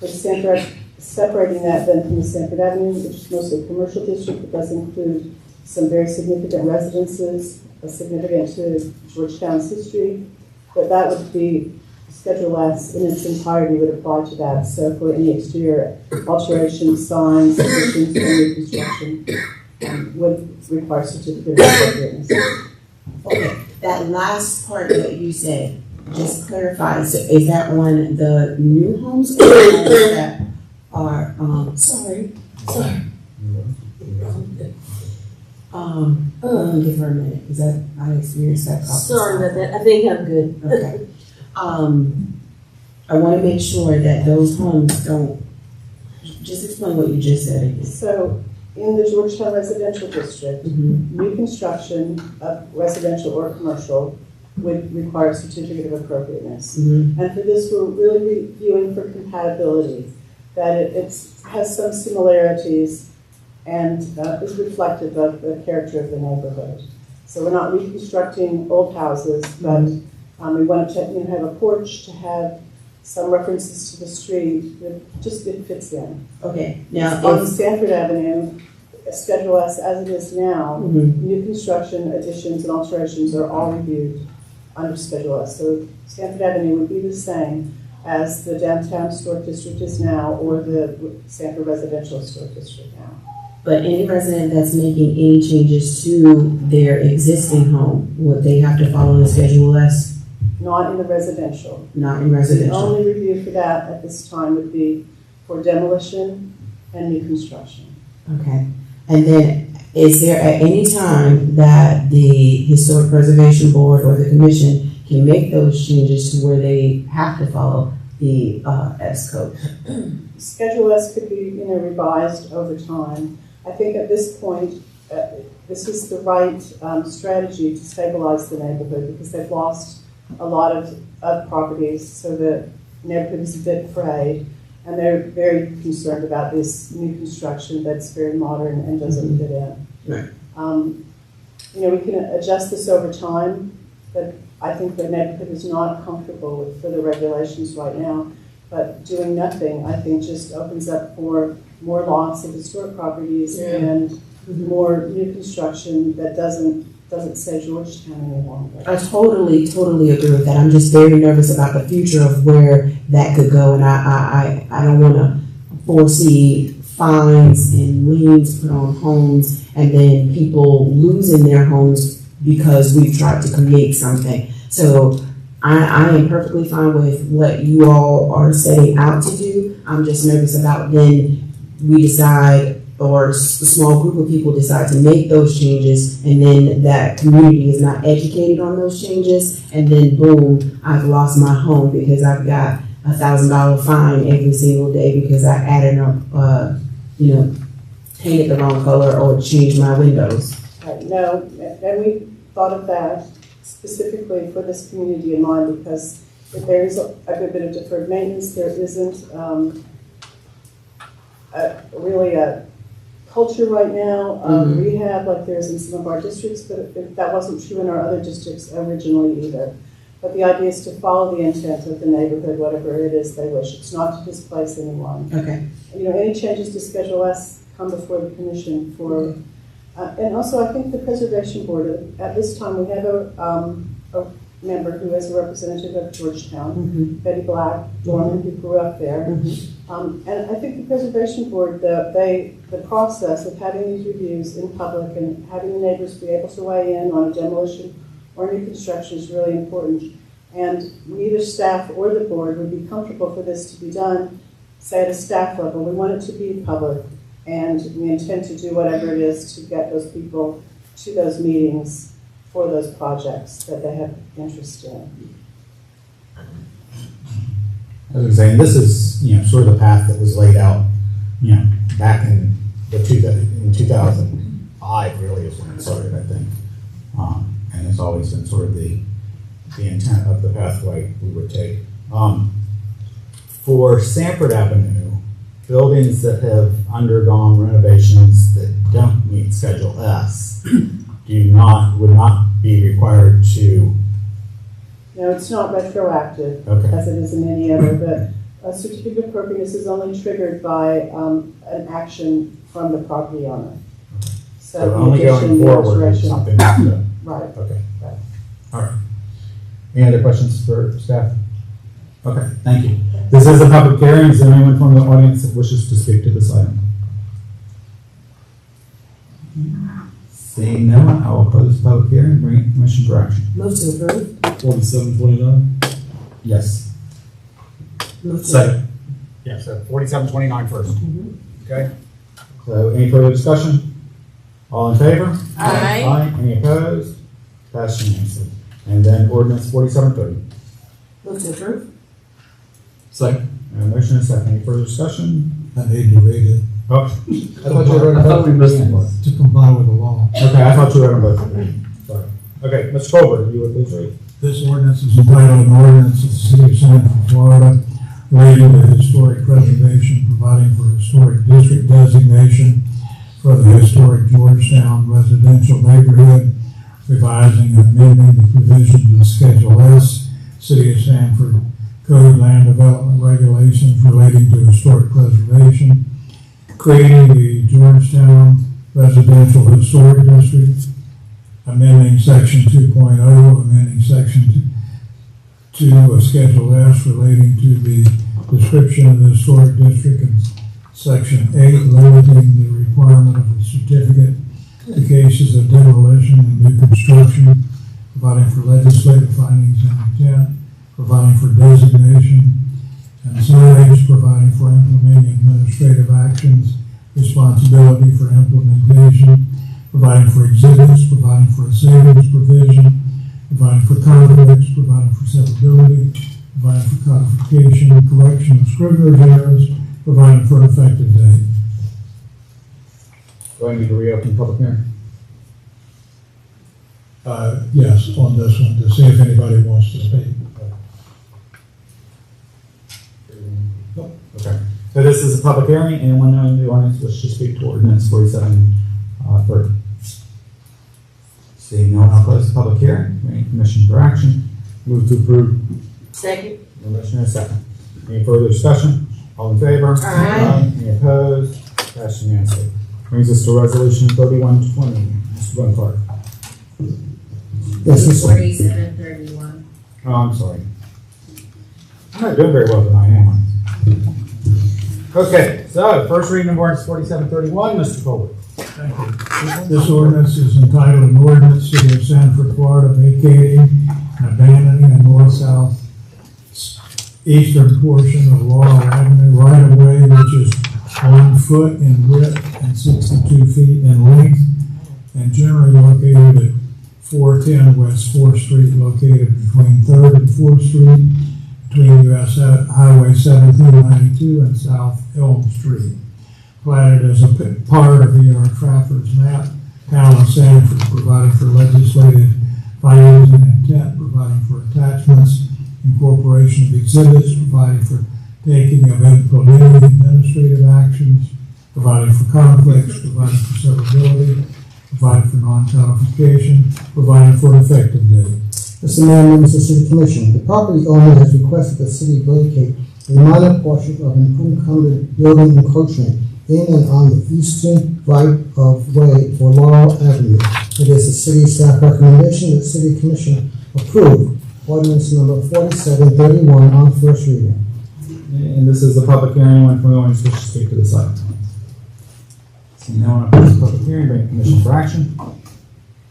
For Sanford, separating that then from the Sanford Avenue, which is mostly a commercial district, it does include some very significant residences, significant to Georgetown's history, but that would be Schedule S in its entirety would apply to that. So for any exterior alterations, signs, additions, or new construction would require certificate of appropriateness. Okay, that last part that you said, just clarify, so is that on the new homes or the homes that are, sorry. Give her a minute, because I experienced that problem. Sorry about that, I think I'm good. Okay. I want to make sure that those homes don't, just explain what you just said again. So in the Georgetown Residential District, new construction of residential or commercial would require a certificate of appropriateness. And for this, we're really reviewing for compatibility, that it has some similarities and is reflective of the character of the neighborhood. So we're not reconstructing old houses, but we want to have a porch to have some references to the street that just it fits in. Okay. Now on Sanford Avenue, Schedule S as it is now, new construction, additions, and alterations are all reviewed under Schedule S. So Sanford Avenue would be the same as the downtown historic district is now, or the Sanford Residential Historic District now. But any resident that's making any changes to their existing home, would they have to follow the Schedule S? Not in the residential. Not in The residential? only review for that at this time would be for demolition and new construction. Okay. And then, is there at any time that the Historic Preservation Board or the Commission can make those changes to where they have to follow the S code? Schedule S could be, revised over time. I think at this point, this is the right strategy to stabilize the neighborhood because they've lost a lot of properties, so the neighborhood is a bit frayed, and they're very concerned about this new construction that's very modern and doesn't fit in. Right. We can adjust this over time, but I think the neighborhood is not comfortable for the regulations right now. But doing nothing, I think, just opens up for more lots of historic properties and more new construction that doesn't say Georgetown any longer. I totally agree with that. I'm just very nervous about the future of where that could go, and I don't want to foresee fines and liens put on homes and then people losing their homes because we've tried to create something. So I am perfectly fine with what you all are setting out to do. I'm just nervous about then we decide, or a small group of people decide to make those changes, and then that community is not educated on those changes, and then boom, I've lost my home because I've got $1,000 fine every single day because I added up, painted the wrong color or changed my windows. Right. No, and we thought of that specifically for this community in mind because if there is a good bit of deferred maintenance, there isn't really a culture right now of rehab like there is in some of our districts, but that wasn't true in our other districts originally either. But the idea is to follow the intent of the neighborhood, whatever it is they wish. It's not to displace anyone. Okay. Any changes to Schedule S come before the commission for, and also I think the Preservation Board, at this time we have a member who is a representative of Georgetown, Betty Black, Dorman, who grew up there. And I think the Preservation Board, the process of having these reviews in public and having the neighbors be able to weigh in on a demolition or new construction is really important. And neither staff or the board would be comfortable for this to be done, say at a staff level. We want it to be public, and we intend to do whatever it is to get those people to those meetings for those projects that they have interest in. As I was saying, this is sort of the path that was laid out, back in 2005 really is when it started, I think, and it's always been sort of the intent of the pathway we would take. For Sanford Avenue, buildings that have undergone renovations that don't meet Schedule S would not be required to. No, it's not retroactive, as it is in any other, but a certificate of appropriateness is only triggered by an action from the property owner. So only going forward is something like that. Right. Okay. Right. All right. Any other questions for staff? Okay, thank you. This is a public hearing. Is there anyone from the audience that wishes to speak to this item? Seeing no one, I will close the public hearing and bring it to commission for action. Move to approve. 4729? Yes. Move to Second. Yeah, so 4729 first. Okay. So any further discussion? All in favor? Aye. Aye. Any opposed? Passed unanimously. And then ordinance 4730. Move to approve. Second. Motion and second. Any further discussion? I need to read it. Oh, I thought we missed one. To comply with the law. Okay, I thought you were on both of them. Sorry. Okay, Mr. Colbert, if you would please read. This ordinance is entitled an ordinance of the City of Sanford, Florida, relating to historic preservation, providing for historic district designation for the historic Georgetown residential neighborhood, revising and amending the provisions of Schedule S, City of Sanford Code Land Development Regulations relating to historic preservation, creating the Georgetown Residential Historic District, amending Section 2.0, amending Section 2 of Schedule S relating to the description of the historic district, and Section 8, limiting the requirement of a certificate to cases of demolition and new construction, providing for legislative findings and intent, providing for designation and signage, providing for implementing administrative actions, responsibility for implementation, providing for exhibits, providing for a savings provision, providing for conflicts, providing for severability, providing for codification, correction of scrivener's errors, providing for an effective date. Do I need to reopen public hearing? Yes, on this one, to see if anybody wants to speak. Okay. So this is a public hearing. Anyone knowing the audience wish to speak to ordinance 4730? Seeing no one, I'll close the public hearing. Any commission for action? Move to approve. Second. Motion and a second. Any further discussion? All in favor? Aye. Any opposed? Passed unanimously. Brings us to resolution 3120. Mr. Glenn Clark. Yes, Mr. 4731. Oh, I'm sorry. I'm not doing very well tonight, am I? Okay, so first reading of ordinance 4731, Mr. Colbert. Thank you. This ordinance is entitled an ordinance, City of Sanford, Florida, vacating and abandoning a north-south eastern portion of Laurel Avenue right-of-way, which is 1 foot in width and 62 feet in length, and generally located at 410 West 4th Street, located between 3rd and 4th Street, between US Highway 1792 and South Elm Street. Platted as a part of E.R. Trafford's map, Town of Sanford, providing for legislative findings and intent, providing for attachments, incorporation of exhibits, providing for taking of implementing administrative actions, providing for conflicts, providing for severability, providing for non-codification, providing for an effective date. Mr. Mayor, members of the City Commission, the property owner has requested the city vacate a minor portion of an unencumbered building encroachment in and on the eastern right-of-way for Laurel Avenue. It is the city staff recommendation that the City Commission approve ordinance number 4731 on first reading. And this is the public hearing. Anyone from the audience wish to speak to this item? Seeing no one, I'll close the public hearing. Bring commission for action.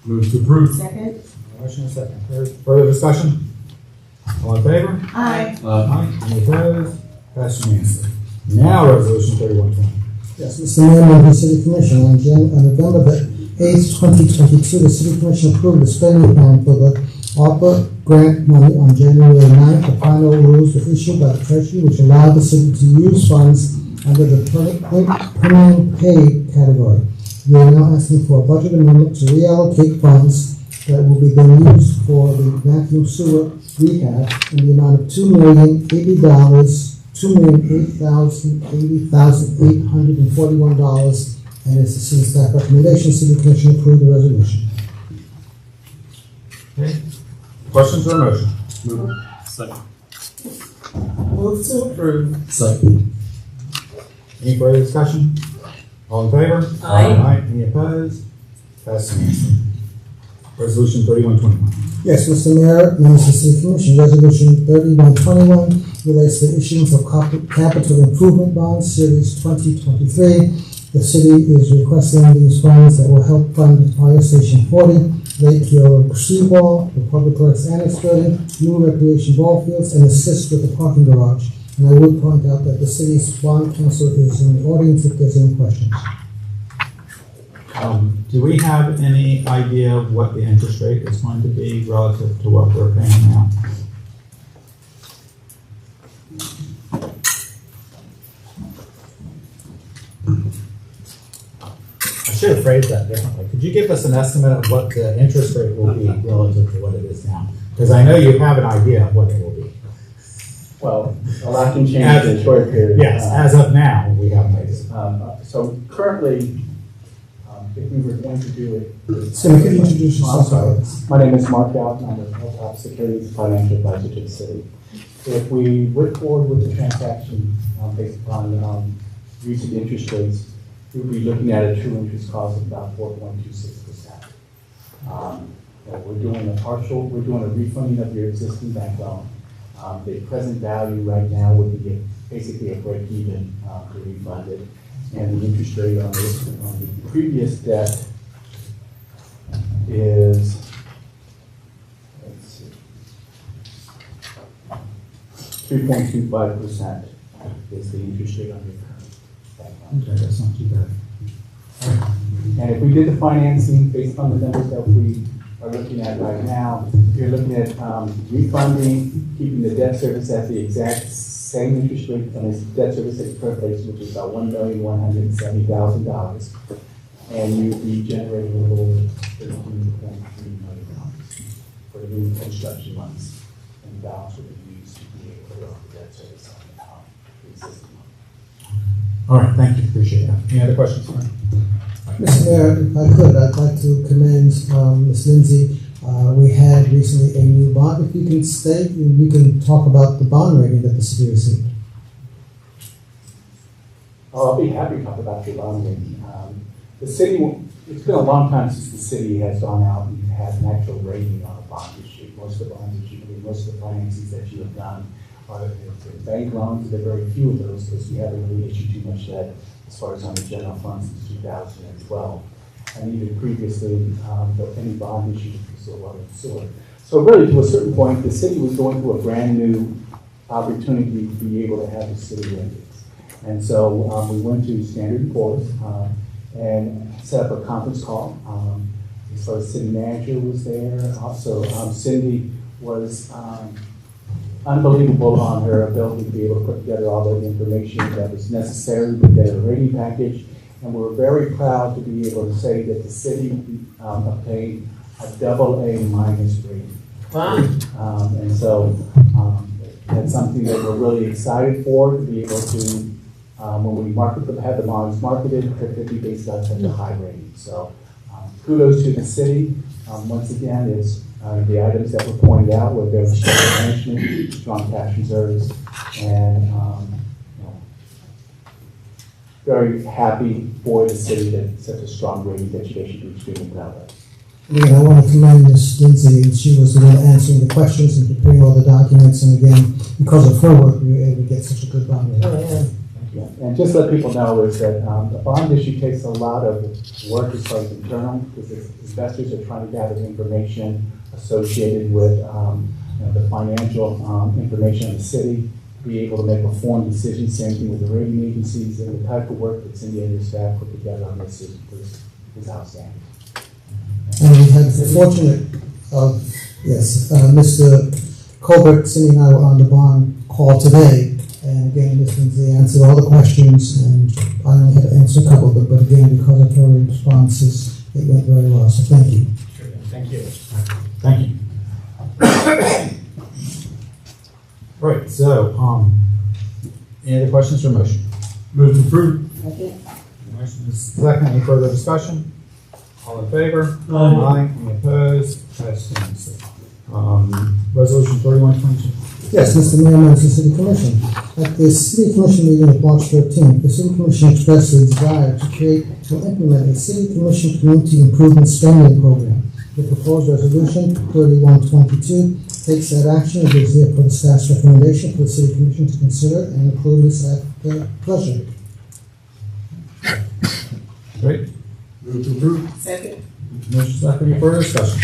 Move to approve. Second. Motion and a second. Further discussion? All in favor? Aye. Aye. Any opposed? Passed unanimously. Now resolution 3120. Yes, Mr. Mayor, members of the City Commission, on November the 8th, 2022, the City Commission approved the spending plan for the ARPA grant money on January 9th. The final rules were issued by the Treasury, which allowed the city to use funds under the permanent pay category. We are now asking for a budget amendment to reallocate funds that will be then used for the vacuum sewer rehab in the amount of $2,080,841, and it's the city staff recommendation. City Commission approve the resolution. Okay. Questions or motion? Move. Second. Move to approve. Second. Any further discussion? All in favor? Aye. Any opposed? Passed unanimously. Resolution 3121. Yes, Mr. Mayor, members of the City Commission, Resolution 3121 relates to the issuance of capital improvement bonds, Series 2023. The city is requesting these funds that will help fund Fire Station 40, Lake Hill Seawall, the Public Works Annex Building, new recreation ball fields, and assist with the parking garage. And I would point out that the city's bond council is in the audience if there's any questions. Do we have any idea of what the interest rate is going to be relative to what we're paying now? I should have phrased that differently. Could you give us an estimate of what the interest rate will be relative to what it is now? Because I know you have an idea of what it will be. Well, a lot can change in a short period. Yes, as of now, we have an idea. So currently, if we were going to do it. So could you introduce yourself? My name is Mark Dalton. I'm the Hilltop Securities Financial Advisor to the city. If we went forward with the transaction based upon recent interest rates, we would be looking at a true interest cost of about 4.26%. We're doing a refunding of your existing bank loan. The present value right now would be basically a break even to refund it. And the interest rate on the previous debt is, let's see, 3.25% is the interest rate on the current. Okay, that's not too bad. And if we did the financing based on the numbers that we are looking at right now, you're looking at refunding, keeping the debt service at the exact same interest rate on this debt service at the current place, which is about $1,170,000, and you'd be generating a little over $13.3 million for the new construction loans, and the balance would be used to be able to pay off the debt service on the existing loan. All right, thank you, appreciate that. Any other questions? Mr. Mayor, if I could, I'd like to commend Ms. Lindsay. We had recently a new bond. If you can stay, we can talk about the bond rating that the city received. Oh, I'll be happy to talk about your bond rating. The city, it's been a long time since the city has gone out and had an actual rating on a bond issue. Most of the bonds issue, most of the financings that you have done are bank loans. There are very few of those because we haven't really issued too much debt as far as on the general fund since 2012. And even previously, any bond issue was so well absorbed. So really, to a certain point, the city was going through a brand new opportunity to be able to have the city ratings. And so we went to Standard & Poor's and set up a conference call. So the city manager was there. Also, Cindy was unbelievable on her ability to be able to put together all the information that was necessary to get a rating package. And we're very proud to be able to say that the city obtained a AA- rating. Wow. And so that's something that we're really excited for, to be able to, when we had the bonds marketed, to be based on such a high rating. So kudos to the city. Once again, it's the items that were pointed out were very strong management, strong cash reserves, and very happy for the city that such a strong rating that you should be extremely proud of. Again, I want to commend Ms. Lindsay. She was the one answering the questions and preparing all the documents. And again, because of her work, we were able to get such a good bond rating. Oh, yeah. Yeah. And just let people know is that the bond issue takes a lot of work as far as internal, because investors are trying to gather information associated with the financial information of the city, be able to make a informed decision. Same thing with the rating agencies, and the type of work that Cindy and her staff put together on this is outstanding. And we had the fortunate of, Mr. Colbert, Cindy and I were on the bond call today. And again, Ms. Lindsay answered all the questions, and I only had to answer a couple of them, but again, because of her responses, it went very well. So thank you. Sure, thank you. Thank you. All right, so, any other questions or motion? Move to approve. Motion is second. Any further discussion? All in favor? Aye. Any opposed? Passed unanimously. Resolution 3122. Yes, Mr. Mayor, members of the City Commission. At the City Commission meeting of March 13th, the City Commission expressed its desire to implement a City Commission Community Improvement Spending Program. The proposed resolution 3122 takes that action and gives it for the staff's recommendation for the City Commission to consider and approve this at their pleasure. Great. Move to approve. Second. Motion second. Any further discussion?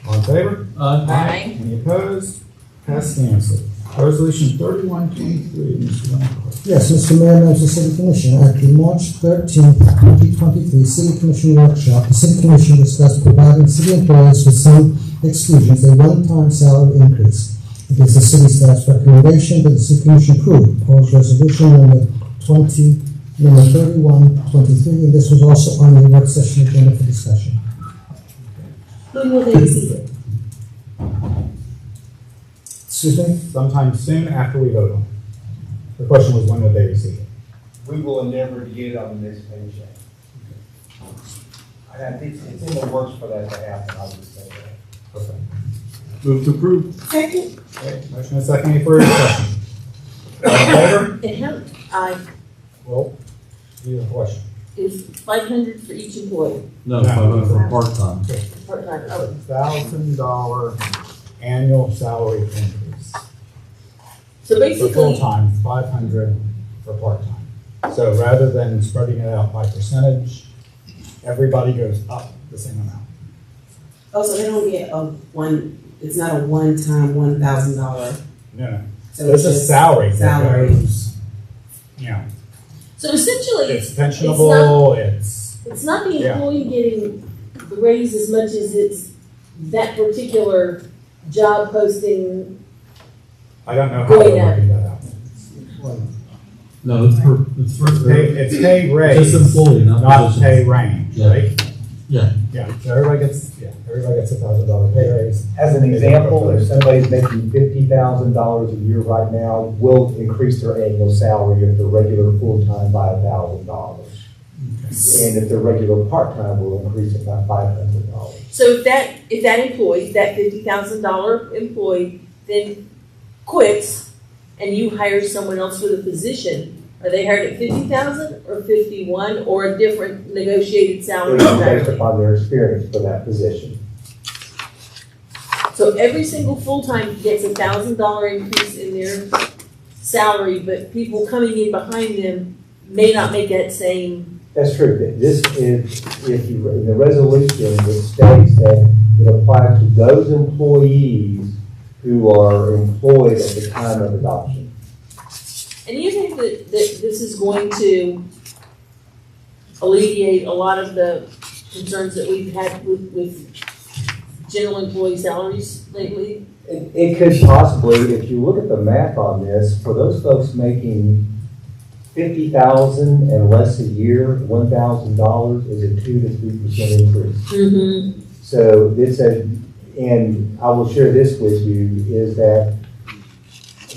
All in favor? Aye. Any opposed? Passed unanimously. Resolution 3123, Mr. Lambert. Yes, Mr. Mayor, members of the City Commission, at the March 13th, 2023 City Commission workshop, the City Commission discussed providing city employees with some exclusions a one-time salary increase. It is the city staff's recommendation that the City Commission approve proposed resolution number 3123, and this was also on the work session agenda for discussion. When will they receive it? Excuse me? Sometime soon after we vote on it. The question was, when would they receive it? We will endeavor to get it on the next paycheck. I think it's in the works for that to happen, I'll just say that. Okay. Move to approve. Second. Okay, motion is second. Any further discussion? All in favor? And how, Well, you have a question. is 500 for each employee? No, 500 for part-time. Part-time, oh. $1,000 annual salary increase. So For basically, full-time, 500 for part-time. So rather than spreading it out by percentage, everybody goes up the same amount. Oh, so they don't get it's not a one-time $1,000. No. So This is salary. that Salary. goes, You know, so essentially, it's pensionable, it's not the Yeah. employee getting the raise as much as it's that particular job posting. I don't know how they're working that out. No, it's It's pay raise, Just employee, not position. pay range, Yeah. right? Yeah. Yeah, so everybody gets $1,000 pay raise. As an example, if somebody's making $50,000 a year right now, we'll increase their annual salary if they're regular full-time by $1,000. And if they're regular part-time, we'll increase it by $500. So if that employee, that $50,000 employee, then quits, and you hire someone else for the position, are they hired at 50,000 or 51 or a different negotiated salary? Based upon their experience for that position. So every single full-time gets $1,000 increase in their salary, but people coming in behind them may not make that same. That's true. This is, in the resolution, it states that it applies to those employees who are employed at the time of adoption. And you think that this is going to alleviate a lot of the concerns that we've had with general employee salaries lately? It could possibly, if you look at the math on this, for those folks making $50,000 and less a year, $1,000 is a 2 to 3% increase. Mm-hmm. So and I will share this with you, is that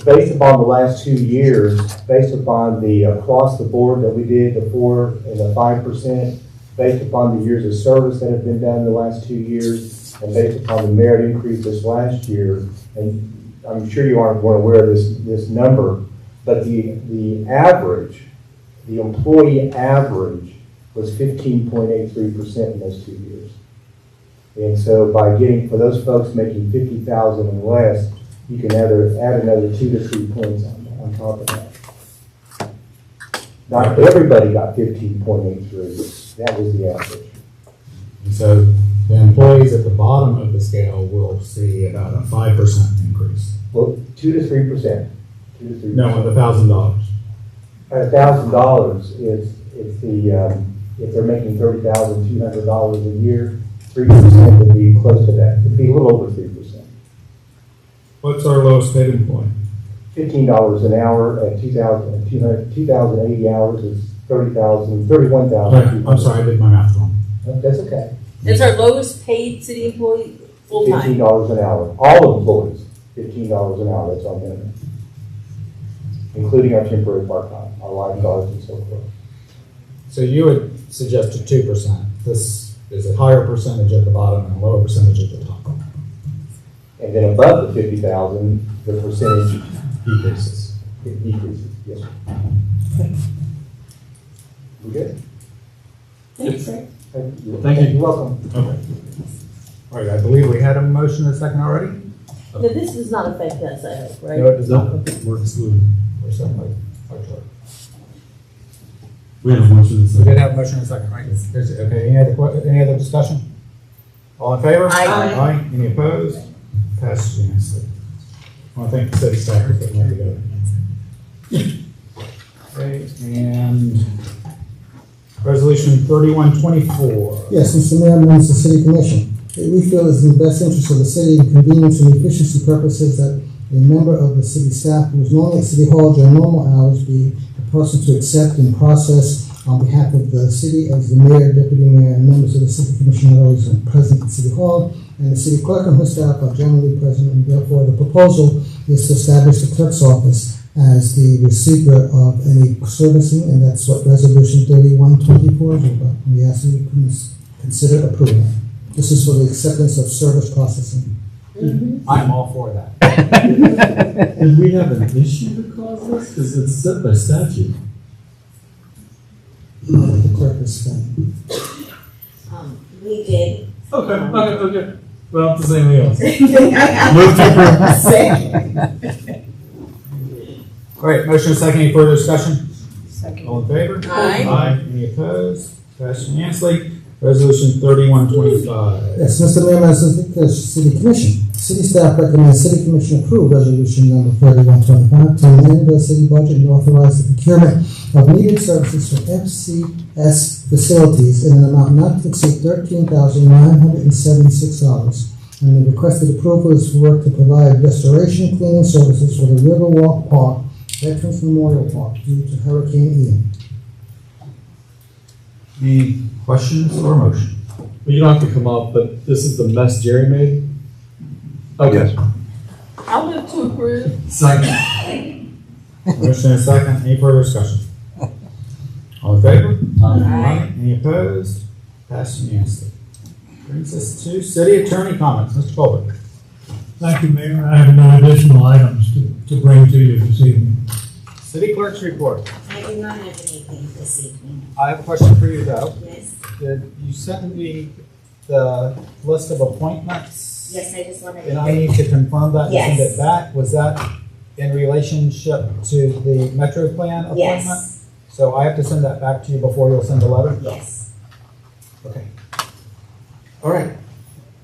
based upon the last 2 years, based upon the across the board that we did, the 4 and the 5%, based upon the years of service that have been done in the last 2 years, and based upon the merit increase this last year, and I'm sure you aren't aware of this number, but the average, the employee average was 15.83% in those 2 years. And so by getting, for those folks making 50,000 and less, you can add another 2 to 3 points on top of that. Not everybody got 15.83. That was the average. And so the employees at the bottom of the scale will see about a 5% increase. Well, 2 to 3%. 2 to 3%. No, with $1,000. $1,000 is if they're making $30,200 a year, 3% would be close to that. It'd be a little over 3%. What's our lowest paid employee? $15 an hour at 2,080 hours is $31,000. I'm sorry, I did my math wrong. That's okay. That's our lowest paid city employee full-time. $15 an hour. All employees, $15 an hour. That's our minimum, including our temporary part-time, our lifeguards and so forth. So you would suggest a 2%. This is a higher percentage at the bottom and a lower percentage at the top. And then above the 50,000, the percentage decreases. It decreases, yes, sir. We good? Thanks, sir. Thank you. Thank you. You're welcome. Okay. All right, I believe we had a motion and a second already? Now, this does not affect us, I hope, right? No, it does not. We're excluded. Or something like that. We had a motion and a We second. did have a motion and a second, right? Okay, any other discussion? All in favor? Aye. Aye. Any opposed? Passes unanimously. I want to thank the city staff for putting that together. Okay, and resolution 3124. Yes, Mr. Mayor, members of the City Commission. We feel it's in the best interest of the city and convenience and efficiency purposes that a member of the city staff who is normally at City Hall during normal hours be the person to accept and process on behalf of the city, as the mayor, deputy mayor, and members of the City Commission are always present at City Hall, and the city clerk and her staff are generally present, and therefore the proposal is to establish the clerk's office as the receiver of any servicing, and that's what Resolution 3124 is about. We ask you to consider approving it. This is for the acceptance of service processing. Mm-hmm. I'm all for that. Did we have an issue to cause this? Because it's set by statute. The clerk is saying. We did. Okay. Well, to say anything else. Move to approve. All right, motion and second, any further discussion? Second. All in favor? Aye. Any opposed? Passed unanimously. Resolution 3125. Yes, Mr. Mayor, members of the City Commission. City staff recommends City Commission approve resolution number 3125 to amend the city budget and authorize the procurement of needed services for FCS facilities in an amount not to exceed $13,976. And the requested approval is for work to provide restoration cleaning services for the Riverwalk Park Veterans Memorial Park due to Hurricane Ian. Any questions or motion? Well, you don't have to come up, but this is the mess Jerry made? Okay. I'll move to approve. Second. Motion and second, any further discussion? All in favor? Aye. Any opposed? Passed unanimously. Brings us to city attorney comments. Mr. Colbert. Thank you, Mayor. I have no additional items to bring to you this evening. City clerk's report. I do not have anything this evening. I have a question for you though. Yes. Did you send me the list of appointments? Yes, I just wanted to. And I need to confirm that and send Yes. it back. Was that in relationship to the Metro Plan appointment? Yes. So I have to send that back to you before you'll send a letter? Yes. Okay. All right.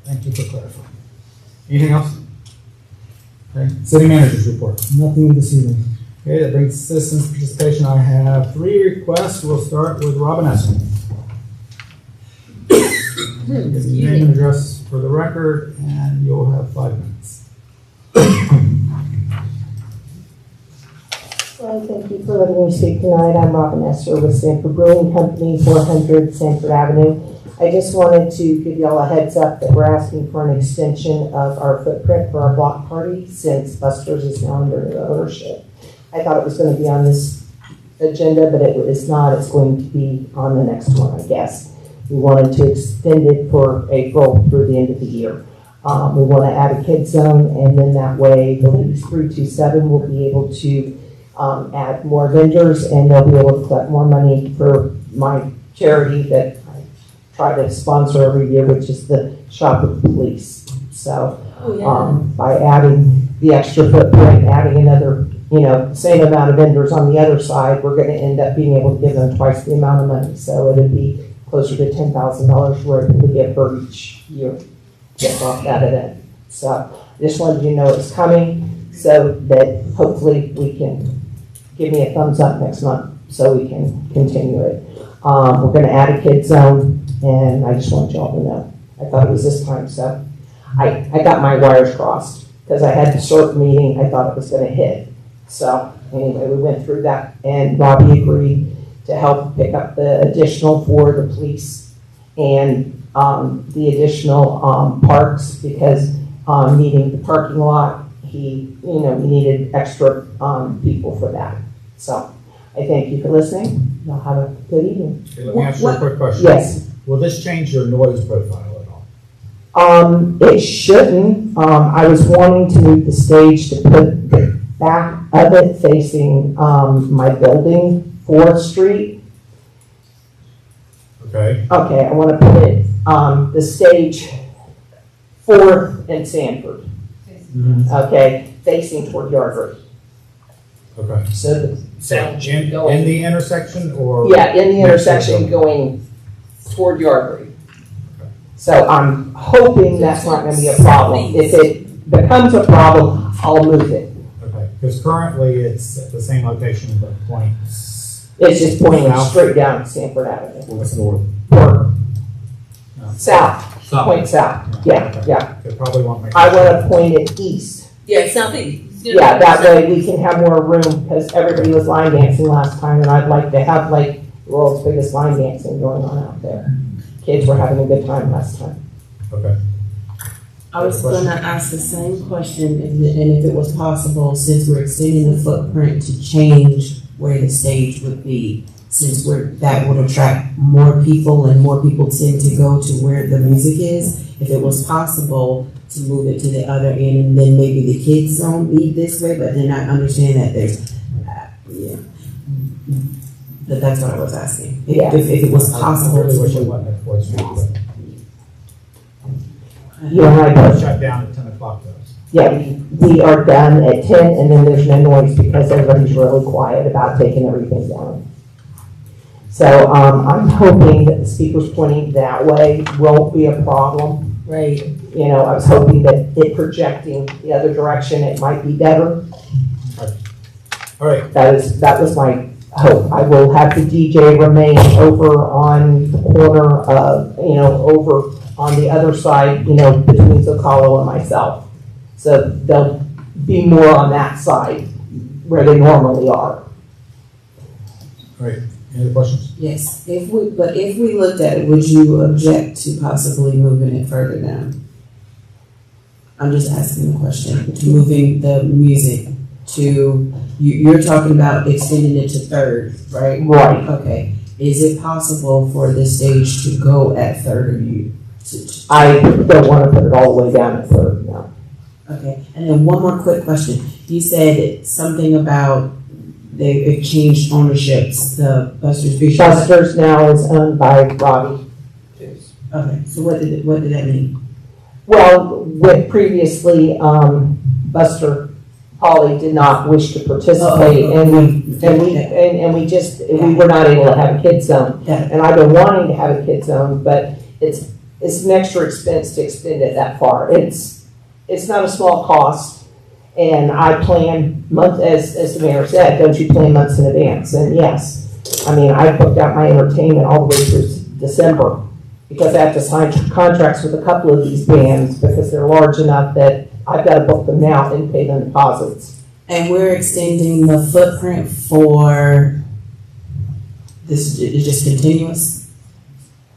Thank you for clarifying. Anything else? Okay. City manager's report. Nothing this evening. Okay, that brings citizens participation. I have 3 requests. We'll start with Robin Eskin. Give your name and address for the record, and you'll have 5 minutes. Well, thank you for letting me speak tonight. I'm Robin Esser with Sanford Brewing Company, 400 Sanford Avenue. I just wanted to give y'all a heads up that we're asking for an extension of our footprint for our block party since Buster's is now under new ownership. I thought it was going to be on this agenda, but it is not. It's going to be on the next one, I guess. We wanted to extend it for April through the end of the year. We want to add a kids zone, and then that way the Leagues 327 will be able to add more vendors, and they'll be able to collect more money for my charity that I try to sponsor every year, which is the Shop with the Police. So by adding the extra footprint, adding another, same amount of vendors on the other side, we're going to end up being able to give them twice the amount of money. So it'd be closer to $10,000 we're able to give her each year just off that event. So just wanted you to know it's coming so that hopefully we can give me a thumbs up next month so we can continue it. We're going to add a kids zone, and I just want y'all to know. I thought it was this time, so I got my wires crossed because I had the short meeting. I thought it was going to hit. So anyway, we went through that, and Robbie agreed to help pick up the additional for the police and the additional parks because needing the parking lot, we needed extra people for that. So I thank you for listening. Y'all have a good evening. Okay, let me ask you a quick question. Yes. Will this change your noise profile at all? It shouldn't. I was wanting to move the stage to put the back of it facing my building, 4th Street. Okay. Okay, I want to put it the stage 4th and Sanford. Okay, facing toward Yardley. Okay. So the sound in the intersection or? Yeah, in the intersection going toward Yardley. So I'm hoping that's not going to be a problem. If it becomes a problem, I'll move it. Okay, because currently it's at the same location but points. It's just pointing straight down Sanford Avenue. What's north? Or south. Point south. Yeah. They probably won't make. I want to point it east. Yeah, southeast. Yeah, that way we can have more room because everybody was line dancing last time, and I'd like to have like the world's biggest line dancing going on out there. Kids were having a good time last time. Okay. I was going to ask the same question, and if it was possible, since we're extending the footprint, to change where the stage would be, since that would attract more people, and more people tend to go to where the music is. If it was possible to move it to the other end, and then maybe the kids zone be this way, but then I understand that there's, but that's what I was asking. If it was possible. I really wish it wasn't at 4th Street. Yeah, I know. Shut down at 10 o'clock though. Yeah, we are done at 10, and then there's no noise because everybody's really quiet about taking everything down. So I'm hoping that the speakers pointing that way won't be a problem. Right. You know, I was hoping that it projecting the other direction, it might be better. All right. That was my hope. I will have the DJ remain over on the corner of, you know, over on the other side, you know, between Zocalo and myself. So they'll be more on that side where they normally are. All right. Any other questions? Yes, if we looked at it, would you object to possibly moving it further down? I'm just asking the question, to moving the music to, you're talking about extending it to Third, right? Right. Okay, is it possible for this stage to go at Third, or you? I don't want to put it all the way down at Third, no. Okay, and then one more quick question. You said something about they've changed ownerships, the Buster's Beach. Buster's now is owned by Robbie. Okay, so what did that mean? Well, with previously, Buster Holly did not wish to participate, and we just, we were not able to have a kids zone. And I've been wanting to have a kids zone, but it's an extra expense to extend it that far. It's not a small cost. And I plan months, as the mayor said, don't you plan months in advance? And yes, I mean, I booked out my entertainment all the way through December because I have to sign contracts with a couple of these bands because they're large enough that I've got to book them now and pay them deposits. And we're extending the footprint for this, is just continuous?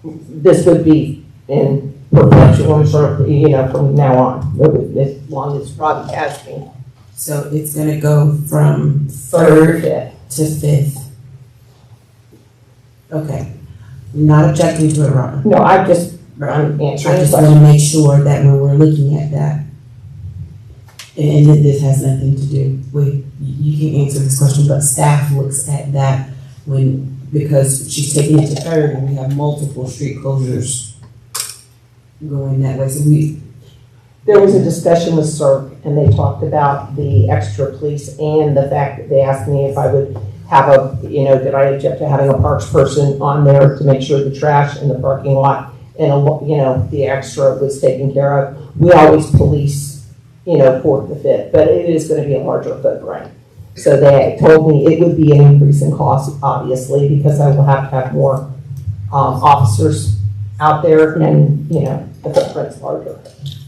This would be in perpetual for, you know, from now on, as long as Robbie has me. So it's gonna go from Third to Fifth. Okay, not objecting to it, Robin. No, I'm answering. I just want to make sure that when we're looking at that, and this has nothing to do with, you can answer this question, but staff looks at that because she's taking it to Third and we have multiple street closures going that way. So there was a discussion with CERC and they talked about the extra police and the fact that they asked me if I would have did I object to having a parks person on there to make sure the trash in the parking lot and, the extra was taken care of. We always police, Fourth to Fifth, but it is going to be a larger footprint. So they told me it would be an increase in cost, obviously, because I will have to have more officers out there and, the footprint's larger.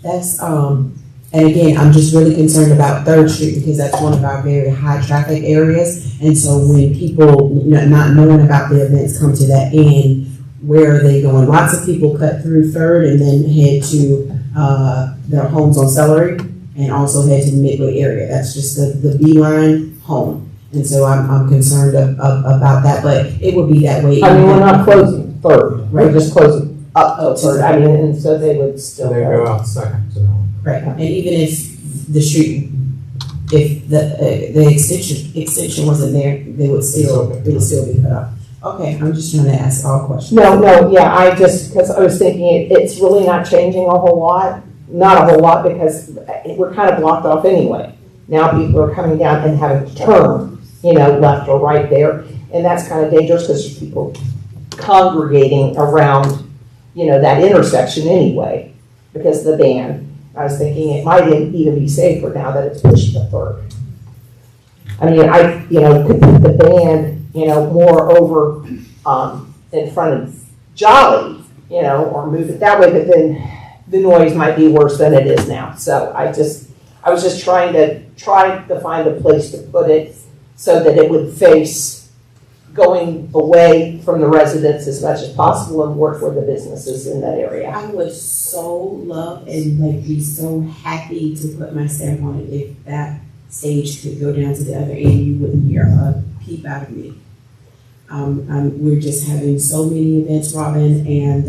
That's, and again, I'm just really concerned about Third Street because that's one of our very high traffic areas. And so when people not knowing about the events come to that end, where are they going? Lots of people cut through Third and then head to their homes on Celery and also head to the Midway area. That's just the beeline home. And so I'm concerned about that, but it would be that way. I mean, we're not closing Third, we're just closing up Third. I mean, and so they would still go out second. So. Right, and even if the street, if the extension wasn't there, it would still be cut off. Okay, I'm just trying to ask all questions. No, yeah, because I was thinking it's really not changing a whole lot. Not a whole lot because we're kind of blocked off anyway. Now people are coming down and having to turn, left or right there. And that's kind of dangerous because there's people congregating around, that intersection anyway because of the ban. I was thinking it might even be safer now that it's pushed to Third. I mean, could put the band, more over in front of Jolly, or move it that way, but then the noise might be worse than it is now. So I was just trying to find a place to put it so that it would face going away from the residents as much as possible and work for the businesses in that area. I would so love and be so happy to put my stamp on it if that stage could go down to the other end. You wouldn't hear a peep out of me. We're just having so many events, Robin, and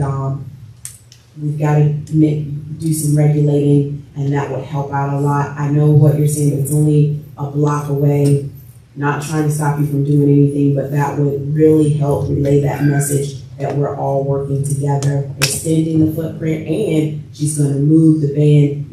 we've got to do some regulating, and that would help out a lot. I know what you're saying, but it's only a block away. Not trying to stop you from doing anything, but that would really help relay that message that we're all working together, extending the footprint, and she's gonna move the band,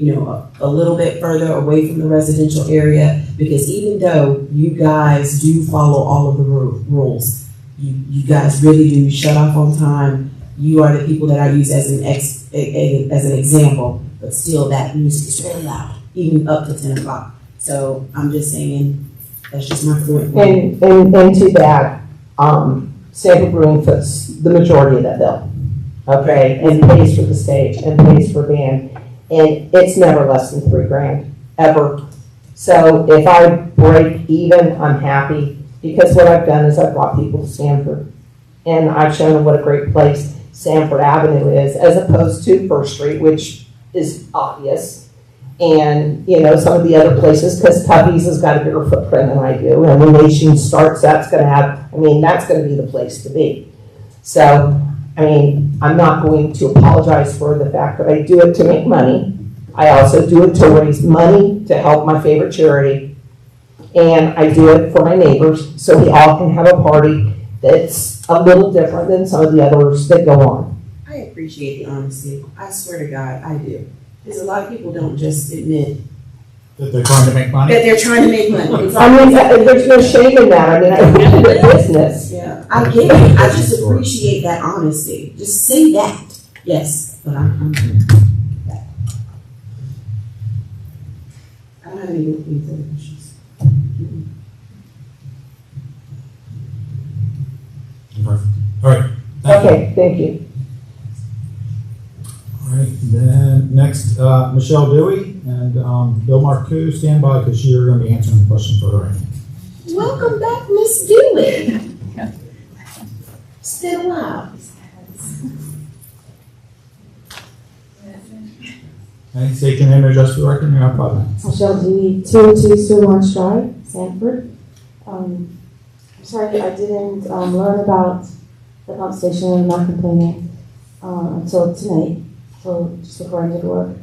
a little bit further away from the residential area, because even though you guys do follow all of the rules, you guys really do shut off on time. You are the people that I use as an example, but still that music is very loud, even up to 10 o'clock. So I'm just saying, that's just my point. And to that, Sanford Brewing foots the majority of that bill, okay, and pays for the stage and pays for band, and it's never less than $3,000 ever. So if I break even, I'm happy, because what I've done is I've brought people to Sanford, and I've shown them what a great place Sanford Avenue is, as opposed to First Street, which is obvious. And, some of the other places, because Tubby's has got a bigger footprint than I do. And when Nation starts, that's going to be the place to be. So, I'm not going to apologize for the fact that I do it to make money. I also do it to raise money to help my favorite charity. And I do it for my neighbors, so we all can have a party that's a little different than some of the others that go on. I appreciate the honesty. I swear to God, I do. Because a lot of people don't just admit that they're trying to make money. There's no shame in that. I run a business. Yeah, I get it. I just appreciate that honesty. Just say that. Yes, but I'm I don't have any further questions. All right. Okay, thank you. All right, then next, Michelle Dewey and Bill Marcoux, stand by because you're going to be answering the question for her. Welcome back, Miss Dewey. It's been a while. Okay, state your name and address for the record, and you have 5 minutes. Michelle Dewey, 202 Stillwater Drive, Sanford. I'm sorry I didn't learn about the pump station and not complaining until tonight, so just before I did work.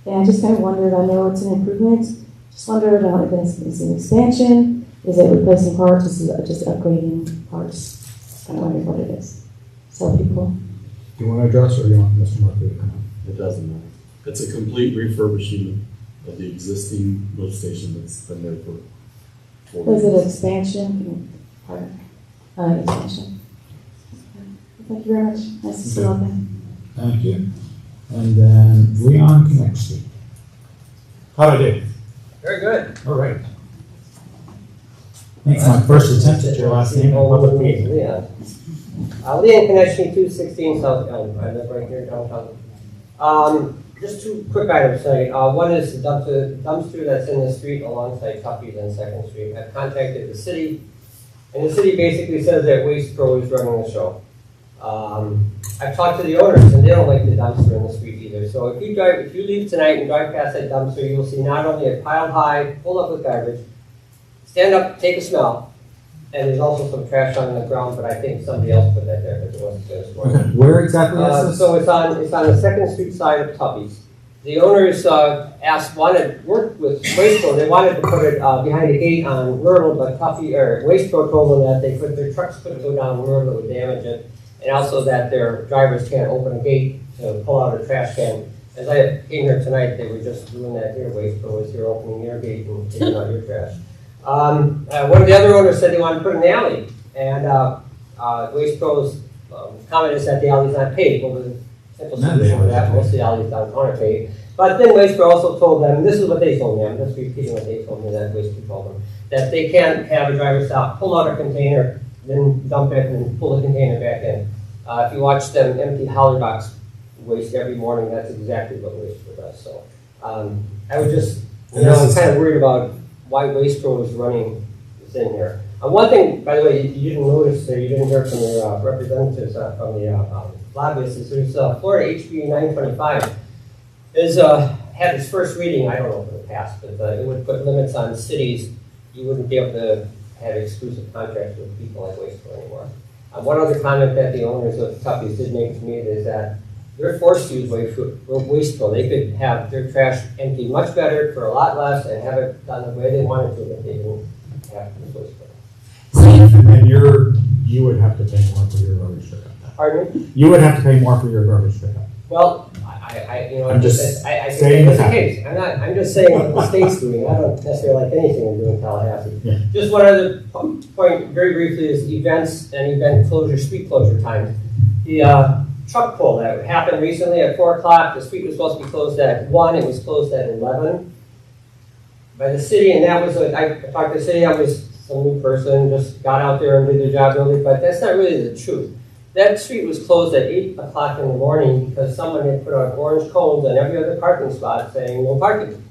And I just kind of wondered, I know it's an improvement, just wondered if it's an expansion, is it replacing parts, is it just upgrading parts? Just kind of wondering what it is. So people. Do you want to address or do you want Mr. Marcoux to come on? It doesn't matter. It's a complete refurbishing of the existing lift station that's been there for 4 years. Was it expansion? Expansion. Thank you very much. Nice to see you all again. Thank you. And then Leon Konechny. How'd I do? Very good. All right. Thanks, my first attempt at your last name in public meeting. Leon Konechny, 216 South Elm. I live right here in downtown. Just 2 quick items tonight. One is the dumpster that's in the street alongside Tuffy's and 2nd Street. I've contacted the city, and the city basically says that Waste Pro is running the show. I've talked to the owners, and they don't like the dumpster in the street either. So if you leave tonight and drive past that dumpster, you'll see not only a piled high, full up with garbage, stand up, take a smell, and there's also some trash on the ground, but I think somebody else put that there because it wasn't finished. Okay, where exactly is this? So it's on the 2nd Street side of Tuffy's. The owners worked with Waste Pro. They wanted to put it behind a gate on Myrtle, but Waste Pro told them that their trucks couldn't go down Myrtle, it would damage it, and also that their drivers can't open a gate to pull out a trash can. As I came here tonight, they were just doing that here. Waste Pro was here opening your gate and taking out your trash. One of the other owners said they wanted to put an alley, and Waste Pro's comment is that the alley's not paved. Well, the simple solution for that, most of the alleys downtown are paved. But then Waste Pro also told them, and this is what they told me, I'm just repeating what they told me, that Waste Pro told them, that they can't have a driver stop, pull out a container, then dump it, and then pull the container back in. If you watch them empty Holly box waste every morning, that's exactly what Waste Pro does. So I was just, I'm kind of worried about why Waste Pro is running this in here. One thing, by the way, you didn't notice, or you didn't hear from the representatives from the lobbyists, is there's Florida HB 925 had its first reading, I don't know if it passed, but it would put limits on cities. You wouldn't be able to have exclusive contracts with people like Waste Pro anymore. One other comment that the owners of Tuffy's did make to me is that they're forced to use Waste Pro. They could have their trash empty much better for a lot less and have it done the way they wanted to if they didn't have to use Waste Pro. And then you would have to pay more for your rubbish pickup then. Pardon me? You would have to pay more for your garbage pickup. Well, you know, I'm just I think stating that's the the fact. case. I'm just saying what the state's doing. I don't necessarily like anything we're doing in Tallahassee. Yeah. Just one other point, very briefly, is events and event closure, street closure times. The truck pull that happened recently at 4 o'clock. The street was supposed to be closed at 1. It was closed at 11 by the city, and that was I talked to the city. I was some new person, just got out there and did their job early, but that's not really the truth. That street was closed at 8 o'clock in the morning because someone had put out orange cones on every other parking spot saying no parking.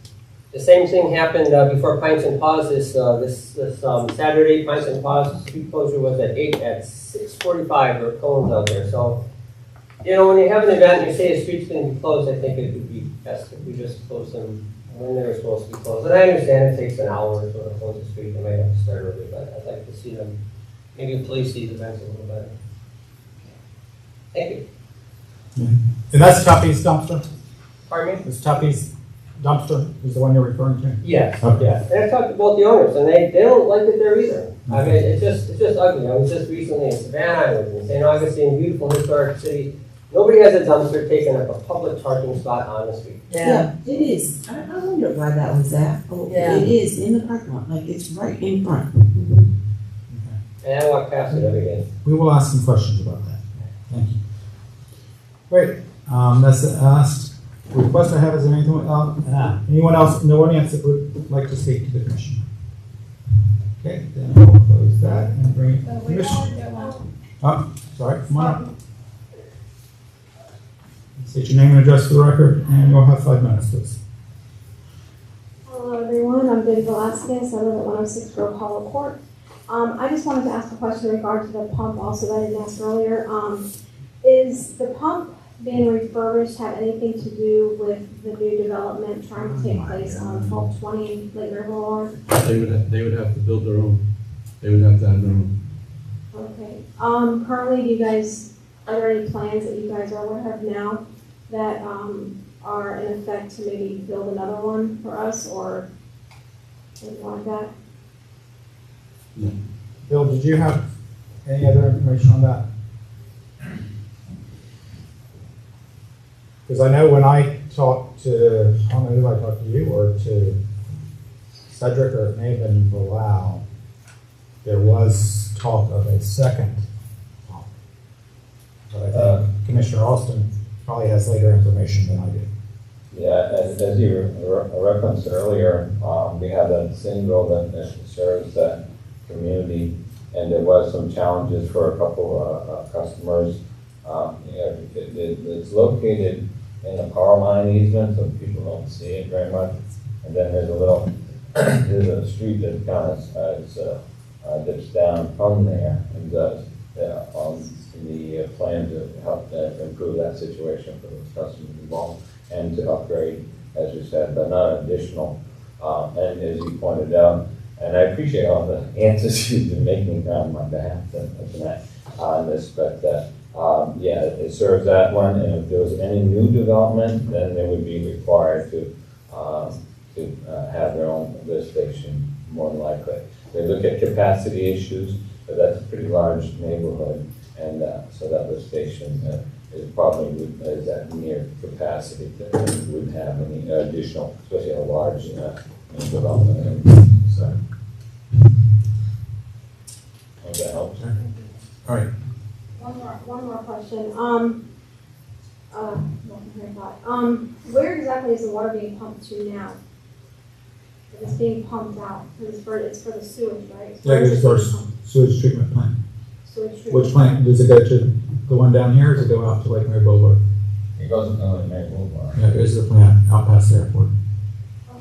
The same thing happened before Pints and Paws this Saturday. Pints and Paws street closure was at 6:45. There were cones out there. So, you know, when you have an event and you say a street's going to be closed, I think it would be best if we just close them when they're supposed to be closed. And I understand it takes an hour or so to close the street. They might have to start early, but I'd like to see them maybe police these events a little better. Thank you. And that's Tuppy's dumpster? Pardon me? This Tuppy's dumpster is the one you're referring to? Yes, Okay. yes. And I talked to both the owners, and they don't like it there either. I mean, it's just ugly. I was just recently in Savannah, I was in St. Augustine, beautiful historic city. Nobody has a dumpster taking up a public parking spot on the street. Yeah, it is. I wondered why that was that. Oh, Yeah. It is in the parking lot, like it's right in front. And I walk past it every day. We will ask some questions about that. Thank you. Great. That's the last request I have. Is there anyone else in the audience that would like to speak to the commission? Okay, then we'll close that and bring it to the commission. Oh, sorry, come on up. State your name and address for the record, and you'll have 5 minutes, please. Hello, everyone. I'm Viv Velasquez. I live at 106 Grove Hollow Court. I just wanted to ask a question in regard to the pump also that I didn't ask earlier. Is the pump being refurbished have anything to do with the new development trying to take place on 1220 Lake River Boulevard? They would have to build their own. They would have to have their own. Okay. Currently, are there any plans that you guys are aware of now that are in effect to maybe build another one for us or anything like that? No. Bill, did you have any other information on that? Because I know when I talked to, I don't know who I talked to, you or to Cedric, or it may have been Bilal, there was talk of a second pump. But I think Commissioner Austin probably has later information than I do. Yeah, as you referenced earlier, we have a single that serves that community, and there was some challenges for a couple of customers. It's located in the power line easement, so people don't see it very much. And then there's there's a street that kind of dips down from there, and on the plan to help improve that situation for those customers involved, and to upgrade, as you said, but not additional. And as you pointed out, and I appreciate all the answers you've been making on my behalf tonight on this, but yeah, it serves that one, and if there was any new development, then they would be required to have their own lift station, more than likely. They look at capacity issues, but that's a pretty large neighborhood, and so that lift station is probably at near capacity that wouldn't have any additional, especially a large development. So, hope that helps. All right. One more question. Where exactly is the water being pumped to now? If it's being pumped out, it's for the sewage, right? Yeah, it's our sewage treatment plant. Sewage treatment. Which plant, does it go to the one down here, or does it go out to Lake Mary Boulevard? It goes to Lake Mary Boulevard. Yeah, there's the plant out past the airport. All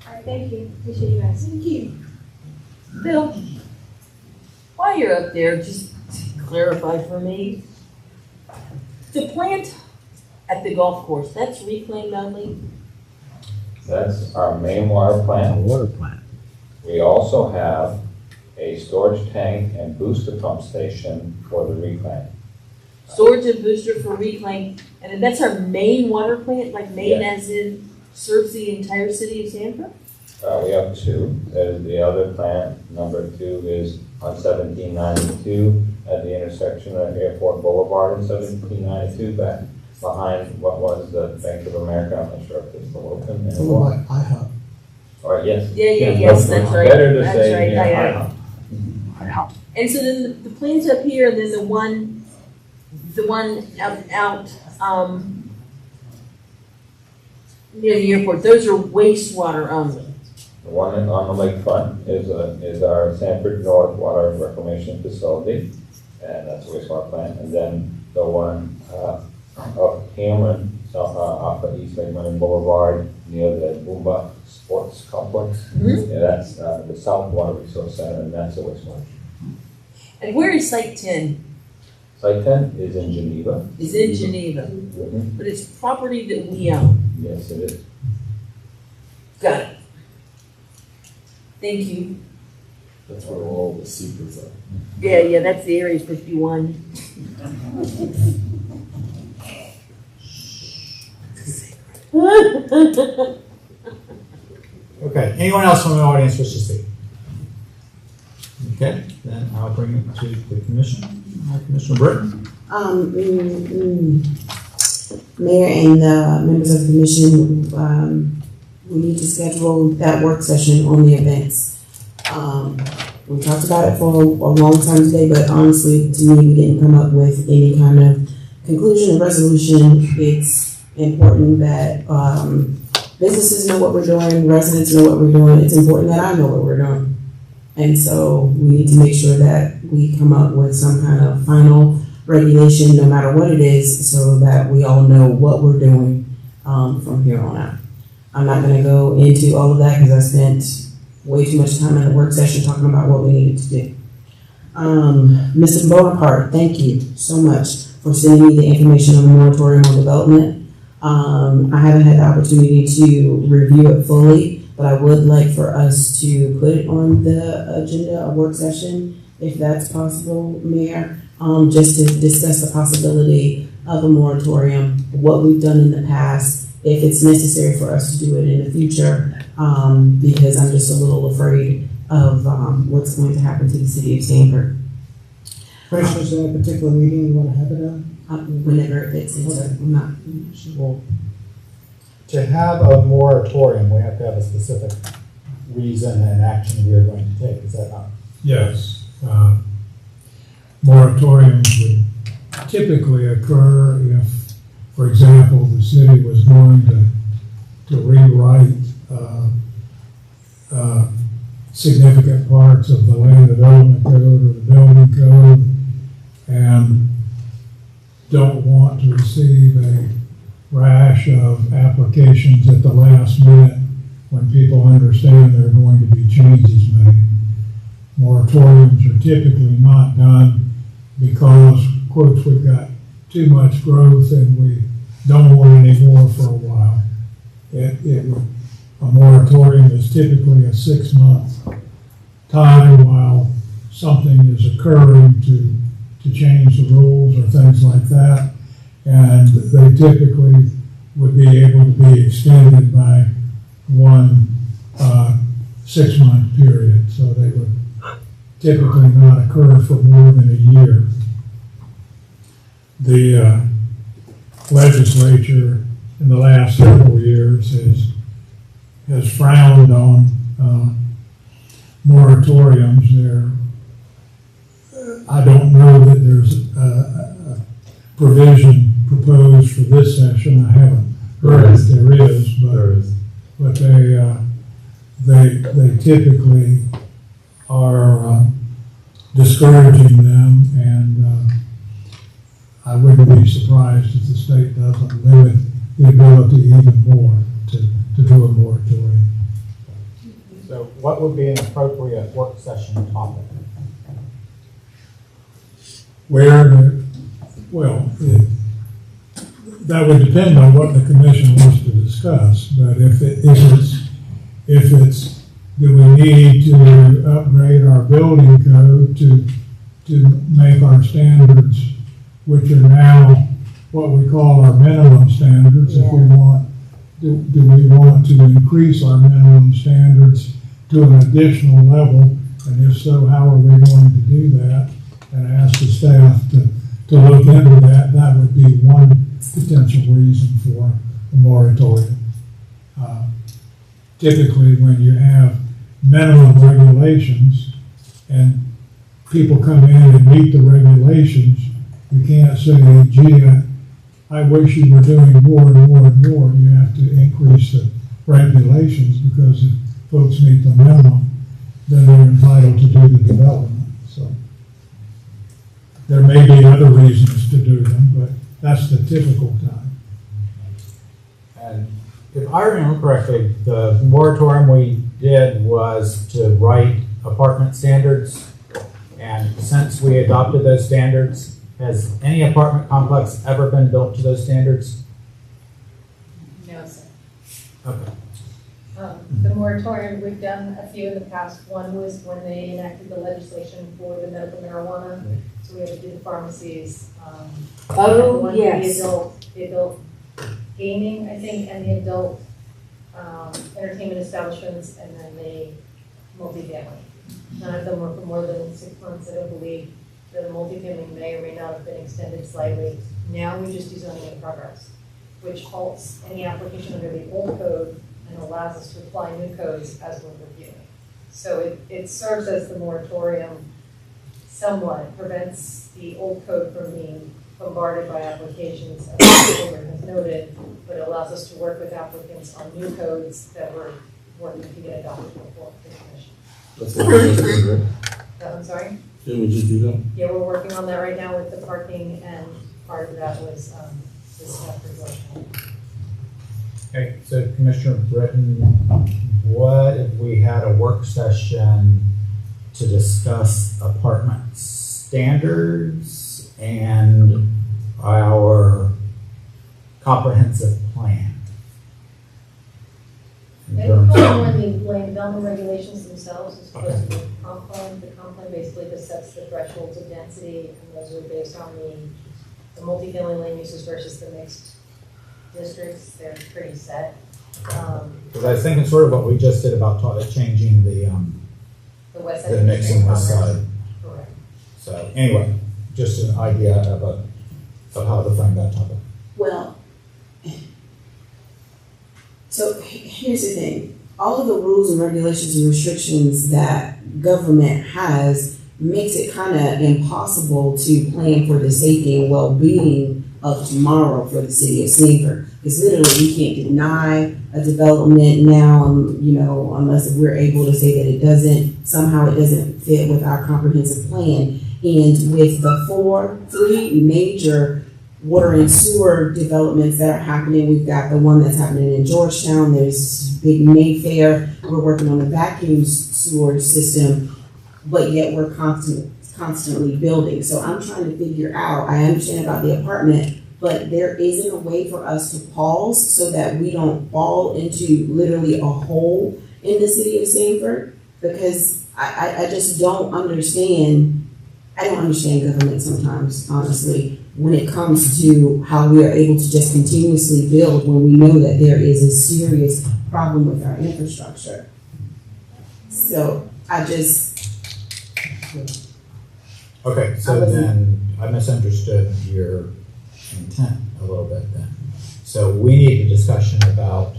right, thank you. Appreciate you guys. Thank you. Bill, while you're up there, just to clarify for me, the plant at the golf course, that's reclaimed only? That's our main water plant. Water plant. We also have a storage tank and booster pump station for the reclaim. Storage and booster for reclaim, and then that's our main water plant, like main Yeah. as in serves the entire city of Sanford? We have two. There's the other plant, number 2 is on 1792 at the intersection of Airport Boulevard and 1792 back behind what was the Bank of America. I'm not sure if it's still open. Followed by IHOP. All right, yes. Yes, that's right. Better to That's say right, near IHOP. And so then the plans up here, and then the one out, near the airport, those are wastewater only. The one on the lakefront is our Sanford North Water Reclamation Facility, and that's a wastewater plant. And then the one up Cameron, off of East Lake Boulevard, near the Boomba Sports Complex. Mm-hmm. Yeah, that's the South Water Resource Center, and that's a wastewater. And where is Site 10? Site 10 is in Geneva. Is in Geneva, Mm-hmm. but it's property that we own. Yes, it is. Got it. Thank you. That's where all the secrets are. Yeah, that's the Area 51. Okay, anyone else from the audience wish to speak? Okay, then I'll bring it to the commission. Commissioner Britton. Mayor and members of the commission, we need to schedule that work session on the events. We talked about it for a long time today, but honestly, to me, we didn't come up with any kind of conclusion or resolution. It's important that businesses know what we're doing, residents know what we're doing. It's important that I know what we're doing. And so we need to make sure that we come up with some kind of final regulation, no matter what it is, so that we all know what we're doing from here on out. I'm not going to go into all of that because I spent way too much time in the work session talking about what we needed to do. Mr. Bonaparte, thank you so much for sending me the information on the moratorium on development. I haven't had the opportunity to review it fully, but I would like for us to put it on the agenda, a work session, if that's possible, Mayor, just to discuss the possibility of a moratorium, what we've done in the past, if it's necessary for us to do it in the future, because I'm just a little afraid of what's going to happen to the city of Sanford. Commissioners, is there a particular meeting you want to have it on? Whenever it fits into, I'm not sure. Well, to have a moratorium, we have to have a specific reason and action we are going to take. Is that not? Yes. Moratoriums would typically occur if, for example, the city was going to rewrite significant parts of the land development code or the building code and don't want to receive a rash of applications at the last minute when people understand there are going to be changes made. Moratoriums are typically not done because, quote, we've got too much growth and we don't want any more for a while. A moratorium is typically a 6-month time while something is occurring to change the rules or things like that. And they typically would be able to be extended by one 6-month period. So they would typically not occur for more than a year. The legislature in the last several years has frowned on moratoriums. I don't know that there's a provision proposed for this session. I haven't heard if there is, but they typically are discouraging them, and I wouldn't be surprised if the state doesn't limit the ability even more to do a moratorium. So what would be an appropriate work session topic? That would depend on what the commission wants to discuss, but if it's do we need to upgrade our building code to make our standards, which are now what we call our minimum standards, if we want do we want to increase our minimum standards to an additional level? And if so, how are we going to do that? And ask the staff to look into that. That would be one potential reason for a moratorium. Typically, when you have minimum regulations and people come in and meet the regulations, you can't say, gee, I wish you were doing more and more and more. You have to increase the regulations, because if folks meet the minimum, then they're entitled to do the development. So there may be other reasons to do them, but that's the typical time. And if I remember correctly, the moratorium we did was to write apartment standards. And since we adopted those standards, has any apartment complex ever been built to those standards? No, sir. Okay. The moratorium, we've done a few in the past. One was when they enacted the legislation for the medical marijuana. So we had to do the pharmacies. Oh, one yes. For the adult gaming, I think, and the adult entertainment establishments, and then the multifamily. None of them were for more than 6 months. I don't believe that the multifamily may or may not have been extended slightly. Now we just do zoning in progress, which halts any application under the old code and allows us to apply new codes as we're reviewing. So it serves as the moratorium somewhat. It prevents the old code from being bombarded by applications, as the Over has noted, but it allows us to work with applicants on new codes that we're working to get adopted before the commission. That's what we just did, right? I'm sorry? Didn't we just do that? Yeah, we're working on that right now with the parking, and part of that was this stuff for Georgetown. Okay, so Commissioner Britton, what if we had a work session to discuss apartment standards and our comprehensive plan? They don't know when the land development regulations themselves is supposed to be comp plan. The comp plan basically just sets the thresholds of density, and those are based on the multifamily land uses versus the mixed districts. They're pretty set. Because I was thinking sort of what we just did about changing the west side the mixing west side. Correct. So anyway, just an idea of how to frame that topic. Well, so here's the thing. All of the rules and regulations and restrictions that government has makes it kind of impossible to plan for the safety and well-being of tomorrow for the city of Sanford. Because literally we can't deny a development now, unless we're able to say that it doesn't fit with our comprehensive plan. And with the three major water and sewer developments that are happening, we've got the one that's happening in Georgetown, there's big Mayfair, we're working on a vacuum sewer system, but yet we're constantly building. So I'm trying to figure out, I understand about the apartment, but there isn't a way for us to pause so that we don't fall into literally a hole in the city of Sanford, because I just don't understand. I don't understand government sometimes, honestly, when it comes to how we are able to just continuously build when we know that there is a serious problem with our infrastructure. So Okay, so then I misunderstood your intent a little bit then. So we need a discussion about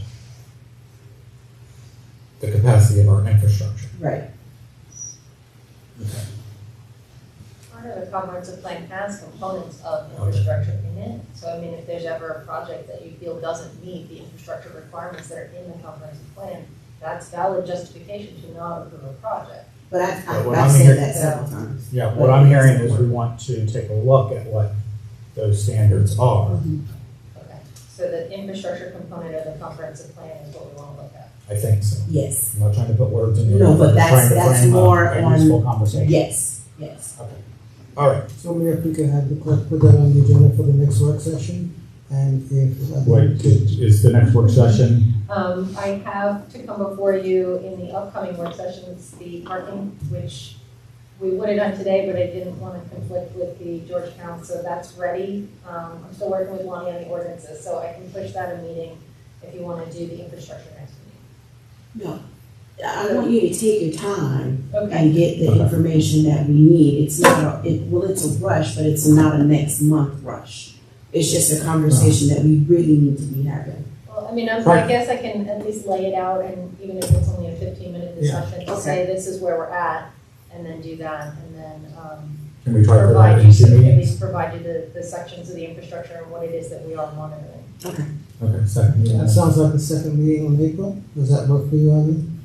the capacity of our infrastructure. Right. Okay. Part of the comprehensive plan has components of infrastructure in it. So I mean, if there's ever a project that you feel doesn't meet the infrastructure requirements that are in the comprehensive plan, that's valid justification to not approve a project. But I've said that several times. Yeah, what I'm hearing is we want to take a look at what those standards are. Okay, so the infrastructure component of the comprehensive plan is what we want to look at. I think so. Yes. I'm not trying to put words in your No, mouth. but I'm trying to that's frame more a on useful conversation. Yes. Okay. All right. So Mayor, if we could have the clerk put that on the agenda for the next work session, and if. Wait, is the next work session? I have to come before you in the upcoming work sessions, the parking, which we would have done today, but I didn't want to conflict with the Georgetown, so that's ready. I'm still working with Lonnie on the ordinances, so I can push that a meeting. if you wanna do the infrastructure next meeting. No, I want you to take your time Okay. and get the information that we need. It's not, it's a rush, but it's not a next month rush. It's just a conversation that we really need to be having. Well, I mean, I guess I can at least lay it out, and even if it's only a 15-minute discussion, to say this is where we're at, and then do that, and then, Can we try to provide provide you, in 2 at meetings? least provide you the sections of the infrastructure and what it is that we are monitoring. Okay. Okay, second meeting. That sounds like the second meeting in April. Does that work for you, Eileen?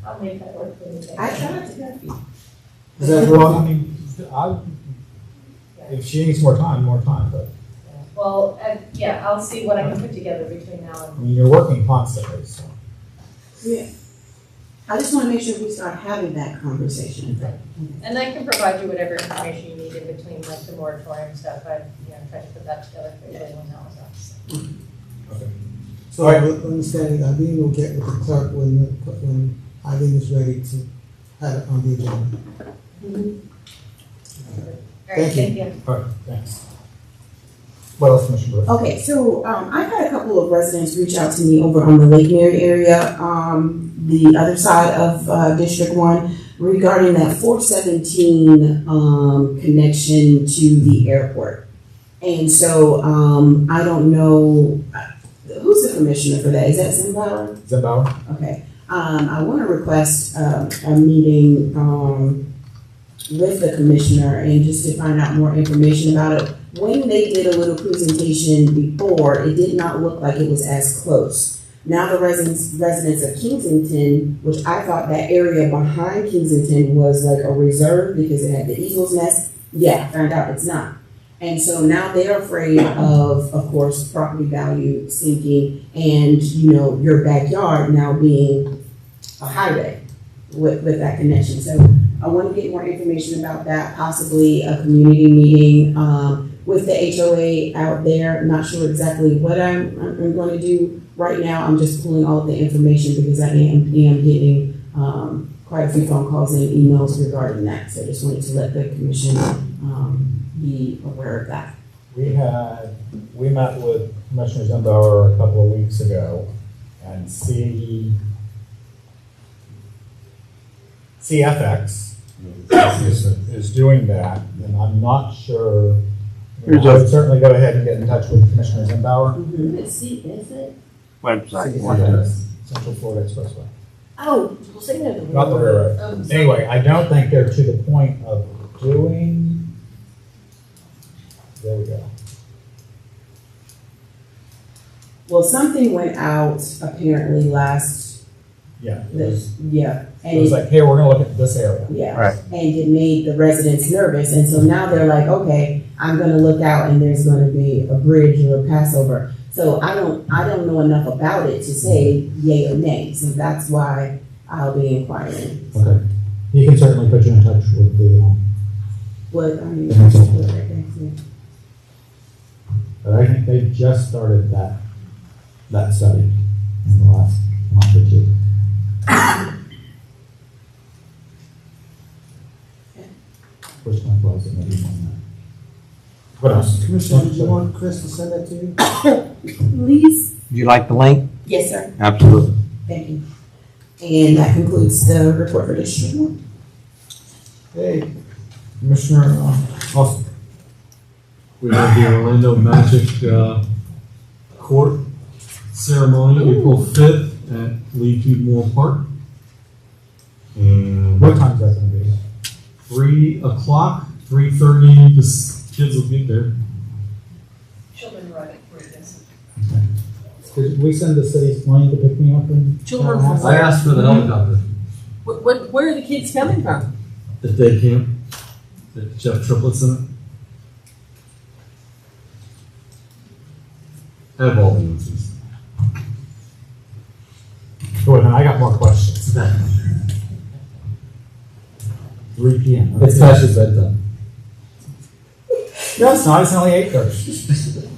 I'll make that work for you. I tried to help you. Is that Well, I mean, if she needs more time, but, Well, yeah, I'll see what I can put together between now I and. mean, you're working constantly, so. Yeah. I just want to make sure we start having that conversation. And I can provide you whatever information you need in between, like the moratorium stuff. I, tried to put that together for you when that was out. So, understanding, Eileen will get with the clerk when Eileen is ready to have it on the agenda. All right, thank you. All right, thanks. What else, Commissioner Brooks? Okay, so I've had a couple of residents reach out to me over on the Lake Mary area, the other side of District 1, regarding that 417 connection to the airport. And so I don't know, who's the commissioner for that? Is that Zimbabwe? Zimbabwe. Okay. I want to request a meeting with the commissioner and just to find out more information about it. When they did a little presentation before, it did not look like it was as close. Now the residents of Kensington, which I thought that area behind Kensington was like a reserve because it had the eagle's nest. Yeah, found out it's not. And so now they're afraid of course, property value sinking and, your backyard now being a highway with that connection. So I want to get more information about that, possibly a community meeting with the HOA out there. Not sure exactly what I'm going to do right now. I'm just pulling all of the information because I am getting quite a few phone calls and emails regarding that. So I just wanted to let the commission be aware of that. We met with Commissioner Zimbauer a couple of weeks ago, and CFX is doing that, and I'm not sure. I would certainly go ahead and get in touch with Commissioner Zimbauer. Let's see, is it? Website. CFX, Central Florida Expressway. Oh, we'll say no. Not the railroad. Anyway, I don't think they're to the point of doing. There we go. Well, something went out apparently last. Yeah. And it was like, hey, we're going to look at this area. Yeah. Right. And it made the residents nervous, and so now they're like, okay, I'm going to look out, and there's going to be a bridge or a passover. So I don't know enough about it to say yay or nay. So that's why I'll be inquiring. Okay. He can certainly put you in touch with the. But I think they just started that study in the last month or two. First month was it, maybe one night. What else? Commissioner, did you want Chris to send that to you? Please. Would you like the link? Yes, sir. Absolutely. Thank you. And that concludes the report for District 1. Hey, Commissioner Austin. We have the Orlando Magic Court ceremony, April 5th at Lee Moore Park. And what time is that going to be? 3 o'clock, 3:30, the kids will get there. Children run it for this. Did we send the city's plane to pick me up? Children from I asked for the helicopter. Where are the kids coming from? At day camp, at Jeff Triplets in it. I have all the answers. Go ahead, I got more questions. 3 p.m. It's Tasha's bedtime. No, it's not. It's only 8:30.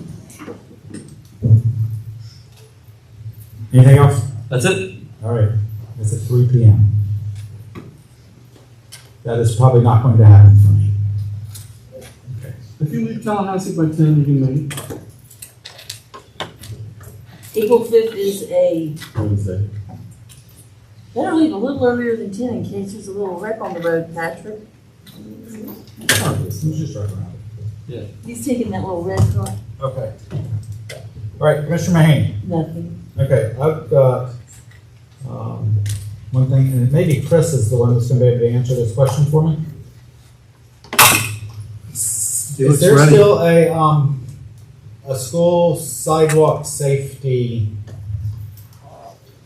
Anything else? That's it. All right. It's at 3 p.m. That is probably not going to happen for me. Okay. If you leave Tallahassee by 10, you can make it. April 5th is a, Wednesday. better leave a little earlier than 10 in case there's a little wreck on the road, Patrick. Let's just drive around. Yeah. He's taking that little red car. Okay. All right, Commissioner Mahoney. Nothing. Okay, I've got one thing, and maybe Chris is the one that's going to be able to answer this question for me. Is there ready. still a school sidewalk safety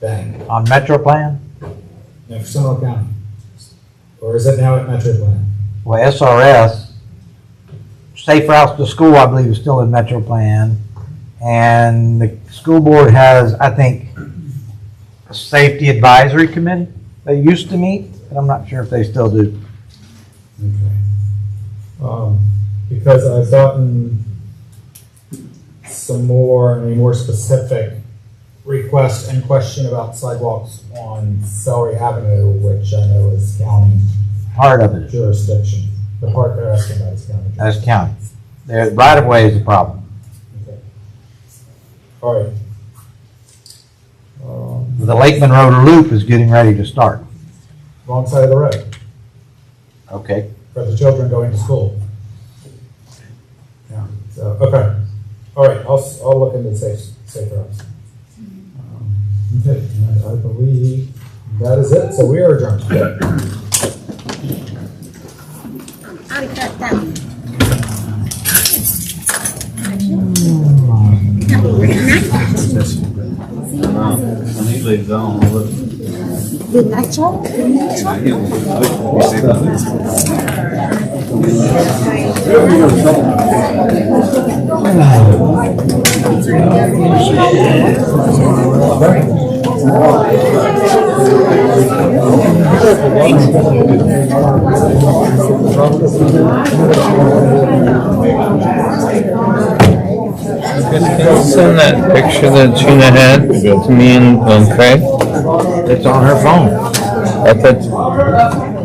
thing? On Metro Plan? No, for Seminole County? Or is it now at Metro Plan? Well, SRS, Safe Routes to School, I believe, is still in Metro Plan. And the school board has, I think, a safety advisory committee. They used to meet, but I'm not sure if they still do. Okay. Because I've gotten some more specific request and question about sidewalks on Celery Avenue, which I know is county Part of it. jurisdiction. The part they're asking about is county. That's county. The right of way is the problem. Okay. All right. The Lakeman Road Loop is getting ready to start. Wrong side of the road Okay. for the children going to school. Yeah. So okay. All right. I'll look into safe routes. Okay. And I believe that is it. So we are adjourned. I'd cut that one. When he leaves on, look. Good night, y'all. Good night, y'all. Send that picture that Gina had to me and Craig. It's on her phone. I thought